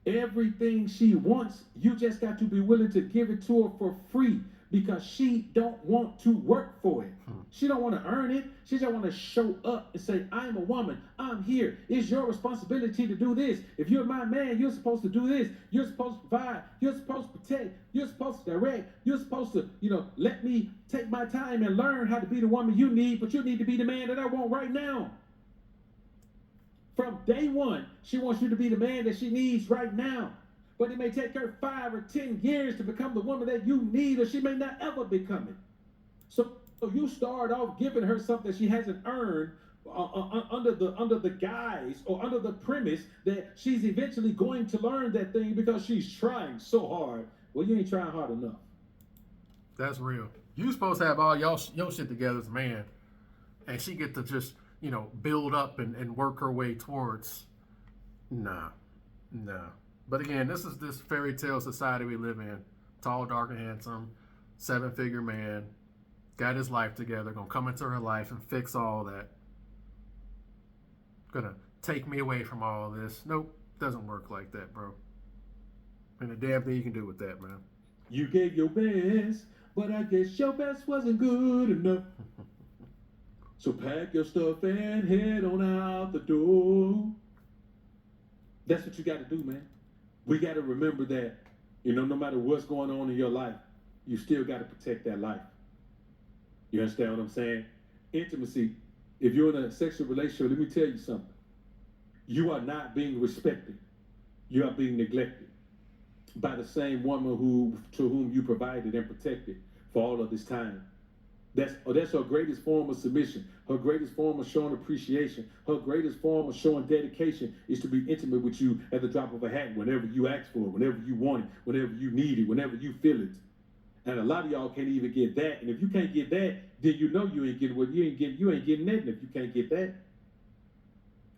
Everything she wants, you just got to be willing to give it to her for free because she don't want to work for it. She don't want to earn it. She just want to show up and say, I'm a woman. I'm here. It's your responsibility to do this. If you're my man, you're supposed to do this. You're supposed to provide. You're supposed to protect. You're supposed to direct. You're supposed to, let me take my time and learn how to be the woman you need, but you need to be the man that I want right now. From day one, she wants you to be the man that she needs right now. But it may take her 5 or 10 years to become the woman that you need, or she may not ever become it. So you start off giving her something she hasn't earned under the guise or under the premise that she's eventually going to learn that thing because she's trying so hard. Well, you ain't trying hard enough. That's real. You supposed to have all your shit together as a man, and she get to just build up and work her way towards. Nah. But again, this is this fairy tale society we live in. Tall, dark, and handsome, 7-figure man, got his life together, gonna come into her life and fix all that. Gonna take me away from all of this. Nope, doesn't work like that, bro. And a damn thing you can do with that, man. You gave your best, but I guess your best wasn't good enough. So pack your stuff and head on out the door. That's what you got to do, man. We got to remember that, no matter what's going on in your life, you still got to protect that life. You understand what I'm saying? Intimacy. If you're in a sexual relationship, let me tell you something. You are not being respected. You are being neglected by the same woman to whom you provided and protected for all of this time. That's her greatest form of submission. Her greatest form of showing appreciation. Her greatest form of showing dedication is to be intimate with you at the drop of a hat whenever you ask for it, whenever you want it, whenever you need it, whenever you feel it. And a lot of y'all can't even get that. And if you can't get that, then you know you ain't getting what you ain't getting nothing if you can't get that.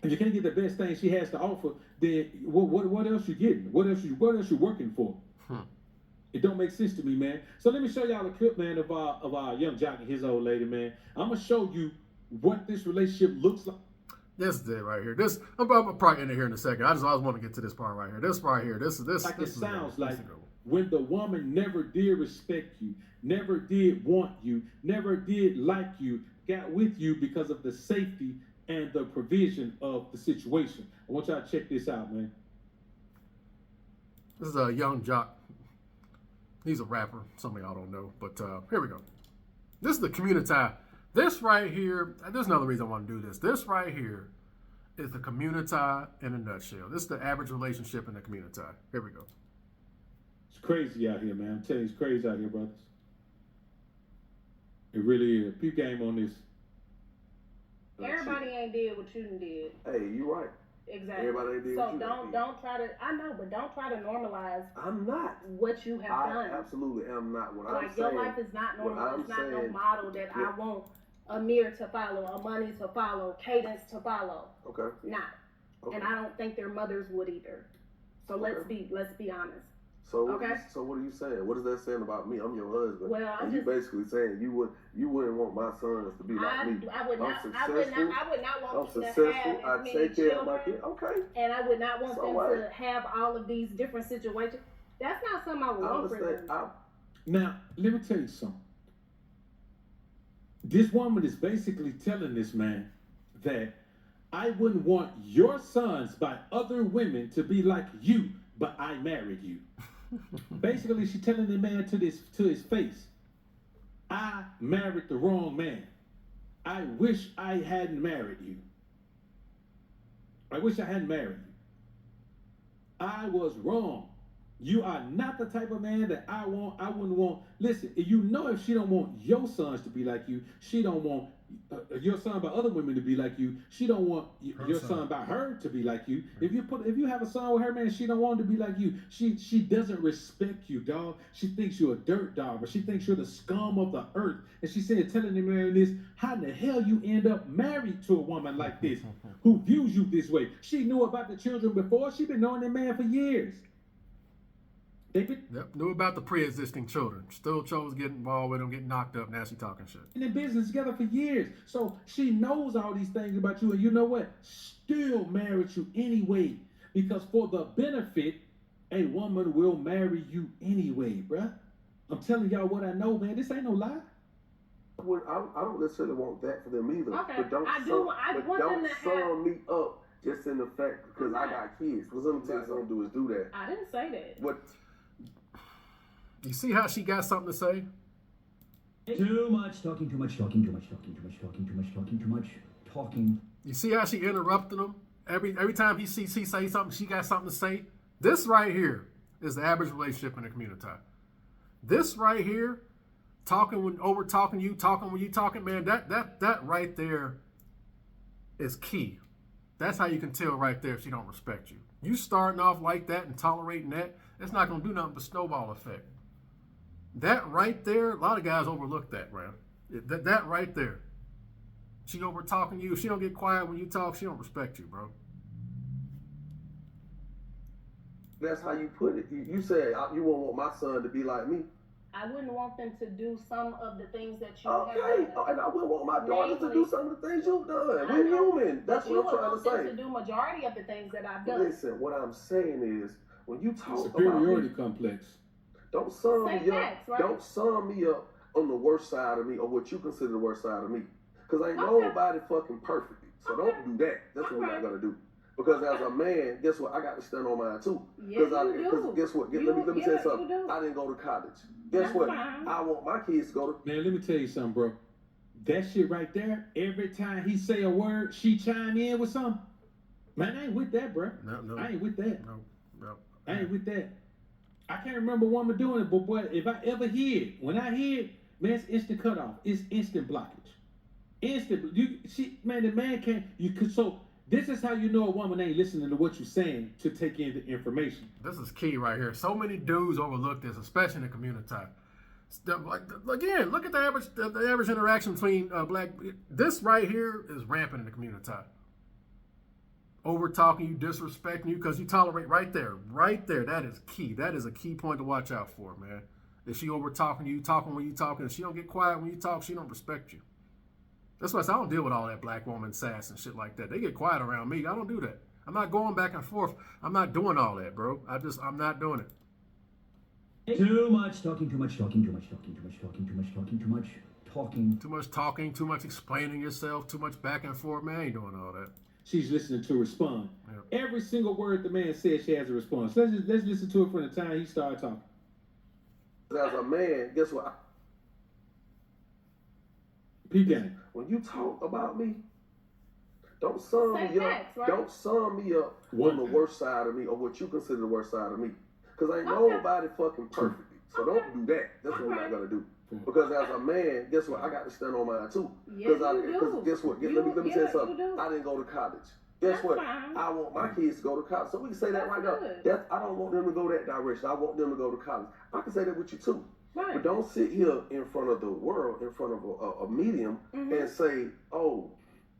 If you can't get the best thing she has to offer, then what else you getting? What else you working for? It don't make sense to me, man. So let me show y'all a clip, man, of our young jock and his old lady, man. I'm gonna show you what this relationship looks like. This is it right here. This I'm probably in it here in a second. I just always want to get to this part right here. This right here. This Like this it is sounds good. like This is good. when the woman never did respect you, never did want you, never did like you, got with you because of the safety and the provision of the situation. I want y'all to check this out, man. This is a young jock. He's a rapper. Some of y'all don't know, but here we go. This is the community. This right here, there's another reason I want to do this. This right here is the community in a nutshell. This is the average relationship in the community. Here we go. It's crazy out here, man. I'm telling you, it's crazy out here, brothers. It really is. Peep game on this. Everybody ain't did what you done did. Hey, you right. Exactly. Everybody ain't did so what you done don't try to. I know, but don't try to normalize. I'm not. What you have done. I absolutely am not. What Like I'm your saying, life is not normal. what I'm It's not no saying- model that I want a mirror to follow, a money to follow, cadence to follow. Okay. Not. Okay. And I don't think their mothers would either. So let's be honest. So Okay. So what are you saying? What is that saying about me? I'm your husband. Well, I'm and you just- basically saying you wouldn't want my sons to be like me. I would I'm not successful. want them to successful. have I as many take care of my children. kids. Okay. And I would not want So them what? to have all of these different situations. That's not something I would I want for understand. them. Now, let me tell you something. This woman is basically telling this man that I wouldn't want your sons by other women to be like you, but I married you. Basically, she's telling the man to his face, I married the wrong man. I wish I hadn't married you. I wish I hadn't married you. I was wrong. You are not the type of man that I wouldn't want. Listen, you know if she don't want your sons to be like you, she don't want your son by other women to be like you. She don't want your son by her to be like you. If you have a son with her, man, she don't want him to be like you. She doesn't respect you, dog. She thinks you're a dirt dog, but she thinks you're the scum of the earth. And she said, telling the man this, how in the hell you end up married to a woman like this who views you this way? She knew about the children before. She been knowing that man for years. Yep, knew about the pre-existing children. Still chose getting involved with them, getting knocked up. Now she talking shit. Been in business together for years, so she knows all these things about you. And you know what? Still married you anyway, because for the benefit, a woman will marry you anyway, bruh. I'm telling y'all what I know, man. This ain't no lie. I don't necessarily want that for them either. Okay, But don't I want them to sum me up just in the fact because I got kids. Because let me tell you something do is do that. I didn't say that. What? You see how she got something to say? Too much talking, too much talking, too much talking, too much talking, too much talking, too much talking. You see how she interrupted him? Every time he say something, she got something to say. This right here is the average relationship in the community. This right here, talking when over talking you, talking when you talking, man, that right there is key. That's how you can tell right there if she don't respect you. You starting off like that and tolerating that, it's not gonna do nothing but snowball effect. That right there, a lot of guys overlook that, man. That right there. She over talking you. If she don't get quiet when you talk, she don't respect you, bro. That's how you put it. You said you won't want my son to be like me. I wouldn't want them to do some of the things that you Okay, have done. and I wouldn't want my daughters to do some of the things you've done. I We're know, human. That's but you what I'm would trying want to them say. to do majority of the things that I've done. Listen, what I'm saying is when you talk Superiority about me, complex. don't sum Say me up. facts, right? Don't sum me up on the worst side of me or what you consider the worst side of me. Because ain't nobody fucking perfect. So don't do that. That's what we're not gonna do. Because as a man, guess what? I got to stand on mine too. Yeah, you do. Because guess what? Let me tell you something. I didn't go to college. Guess That's what? fine. I want my kids to go to. Man, let me tell you something, bro. That shit right there, every time he say a word, she chime in with something. Man, I ain't with that, bro. No. I ain't with that. No. I ain't with that. I can't remember a woman doing it, but boy, if I ever hear it, when I hear it, man, it's instant cutoff. It's instant blockage. Instant. The man can't. So this is how you know a woman ain't listening to what you're saying to take in the information. This is key right here. So many dudes overlook this, especially in the community. Again, look at the average interaction between black. This right here is rampant in the community. over talking you, disrespecting you, because you tolerate right there. That is key. That is a key point to watch out for, man. If she over talking you, talking when you talking, if she don't get quiet when you talk, she don't respect you. That's why I say I don't deal with all that black woman sass and shit like that. They get quiet around me. I don't do that. I'm not going back and forth. I'm not doing all that, bro. I'm not doing it. Too much talking, too much talking, too much talking, too much talking, too much talking, too much talking. Too much talking, too much explaining yourself, too much back and forth. Man, I ain't doing all that. She's listening to respond. Yep. Every single word the man says, she has a response. Let's listen to it from the time he started talking. As a man, guess what? Peep game. When you talk about me, don't sum Say me facts, up. right? Don't sum me up on the worst side of me or what you consider the worst side of me. Because ain't nobody fucking perfect. So don't do that. That's what we're not gonna do. Because as a man, guess what? I got to stand on mine too. Because guess what? Let me tell you something. I didn't go to college. Guess what? I want my kids to go to college. So we can say that right now. I don't want them to go that direction. I want them to go to college. I can say that with you too. Right. But don't sit here in front of the world, in front of a medium, and say, "Oh,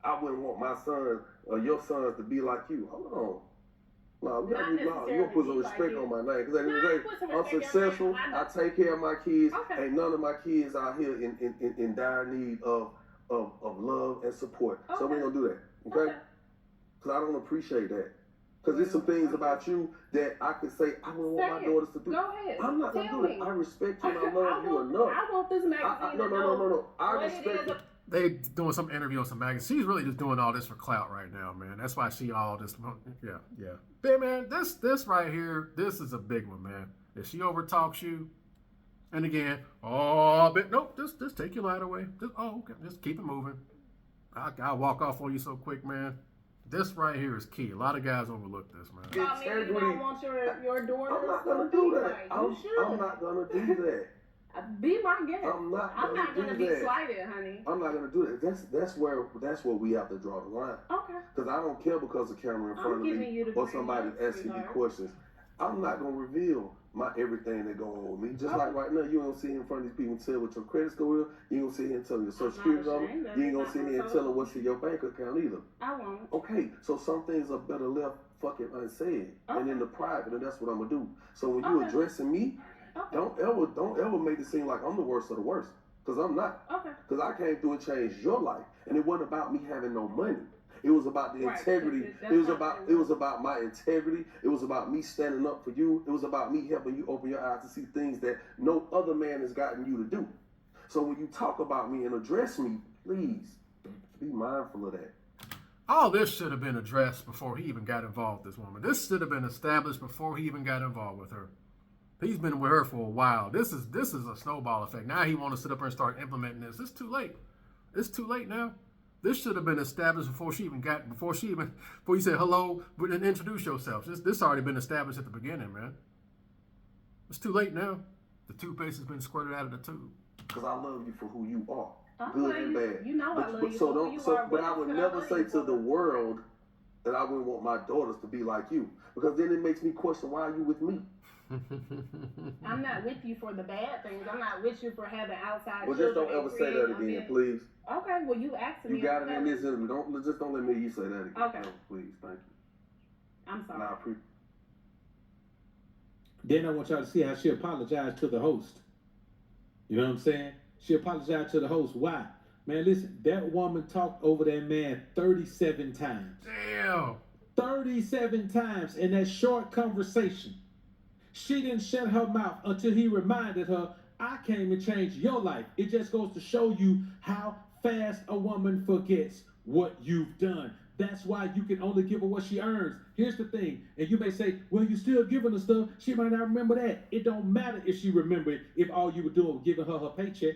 I wouldn't want my sons or your sons to be like you." Hold on. No, you gonna put some respect on my name. Because at the end of the day, I'm successful. I take care of my kids. Ain't none of my kids out here in dire need of love and support. So we ain't gonna do that. Okay? Because I don't appreciate that. Because there's some things about you that I could say I wouldn't want my daughters to do. Go ahead. I'm not gonna do that. I respect you and I love you enough. I want this magazine to know No. I what respect it is. They doing some interview on some magazine. She's really just doing all this for clout right now, man. That's why she all this. Yeah. But man, this right here, this is a big one, man. If she overtalks you, and again, nope, just take your light away. Just keep it moving. I'll walk off on you so quick, man. This right here is key. A lot of guys overlook this, man. You don't want your daughter. I'm not gonna do that. I'm not gonna do that. Be my guest. I'm not gonna do be that. slighted, honey. I'm not gonna do that. That's where we have to draw the line. Okay. Because I don't care because the camera in front of me or somebody asking me questions. I'm not gonna reveal my everything that go on with me. Just like right now, you don't sit here in front of these people and tell what your credit score is. You ain't gonna sit here and tell your social security number. You ain't gonna sit here and tell them what's in your bank account either. I won't. Okay, so some things are better left fucking unsaid and in the private, and that's what I'm gonna do. So when you addressing me, don't ever make it seem like I'm the worst of the worst, because I'm not. Okay. Because I came through and changed your life, and it wasn't about me having no money. It was about the integrity. It was about my integrity. It was about me standing up for you. It was about me helping you open your eyes to see things that no other man has gotten you to do. So when you talk about me and address me, please be mindful of that. All this should have been addressed before he even got involved with this woman. This should have been established before he even got involved with her. He's been with her for a while. This is a snowball effect. Now he wants to sit up here and start implementing this. It's too late. It's too late now. This should have been established before you said hello and introduce yourself. This already been established at the beginning, man. It's too late now. The toothpaste has been squirted out of the tube. Because I love you for who you are, good and bad. You know I love you. But I would never say to the world that I wouldn't want my daughters to be like you, because then it makes me question, why are you with me? I'm not with you for the bad things. I'm not with you for having outside. Well, just don't ever say that again, please. Okay, well, you asked me. You got it in this interview. Don't let me hear you say that again. Okay. No, please, thank you. I'm sorry. Then I want y'all to see how she apologized to the host. You know what I'm saying? She apologized to the host. Why? Man, listen, that woman talked over that man 37 times. Damn. 37 times in that short conversation. She didn't shut her mouth until he reminded her, I came and changed your life. It just goes to show you how fast a woman forgets what you've done. That's why you can only give her what she earns. Here's the thing, and you may say, well, you still giving her stuff. She might not remember that. It don't matter if she remembered if all you were doing was giving her paycheck.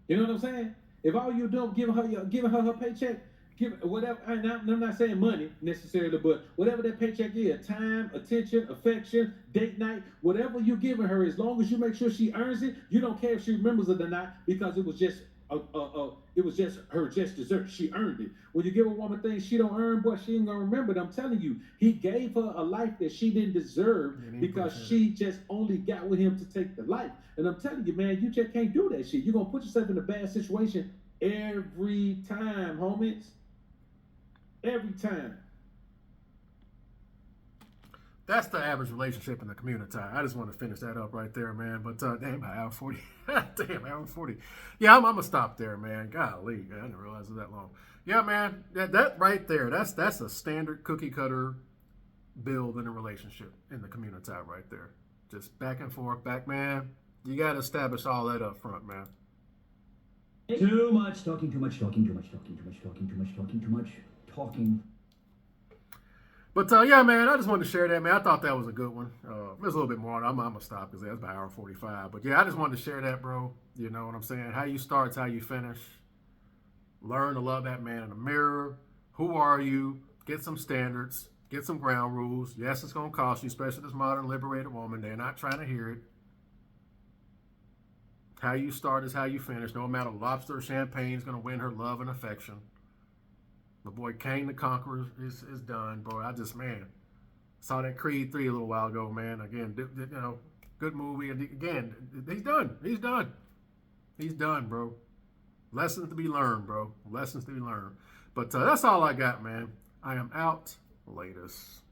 You know what I'm saying? If all you were doing was giving her paycheck, give whatever. I'm not saying money necessarily, but whatever that paycheck is, time, attention, affection, date night, whatever you're giving her, as long as you make sure she earns it, you don't care if she remembers it or not, because it was just her dessert. She earned it. When you give a woman things she don't earn, boy, she ain't gonna remember it. I'm telling you, he gave her a life that she didn't deserve because she just only got with him to take the life. And I'm telling you, man, you just can't do that shit. You're gonna put yourself in a bad situation every time, homies. Every time. that's the average relationship in the community. I just want to finish that up right there, man. But damn, hour 40. Damn, hour 40. Yeah, I'm gonna stop there, man. Golly, I didn't realize it was that long. Yeah, man, that right there, that's a standard cookie cutter build in a relationship in the community right there. Just back and forth, back, man. You got to establish all that up front, man. Too much talking, too much talking, too much talking, too much talking, too much talking, too much talking. But yeah, man, I just wanted to share that, man. I thought that was a good one. There's a little bit more. I'm gonna stop because that's about hour 45. But yeah, I just wanted to share that, bro. You know what I'm saying? How you start is how you finish. Learn to love that man in the mirror. Who are you? Get some standards. Get some ground rules. Yes, it's gonna cost you, especially this modern liberated woman. They're not trying to hear it. How you start is how you finish. No amount of lobster or champagne is gonna win her love and affection. The boy Kang the Conqueror is done, bro. Man, saw that Creed 3 a little while ago, man. Again, you know, good movie. And again, he's done. He's done, bro. Lessons to be learned, bro. Lessons to be learned. But that's all I got, man. I am out. Latest.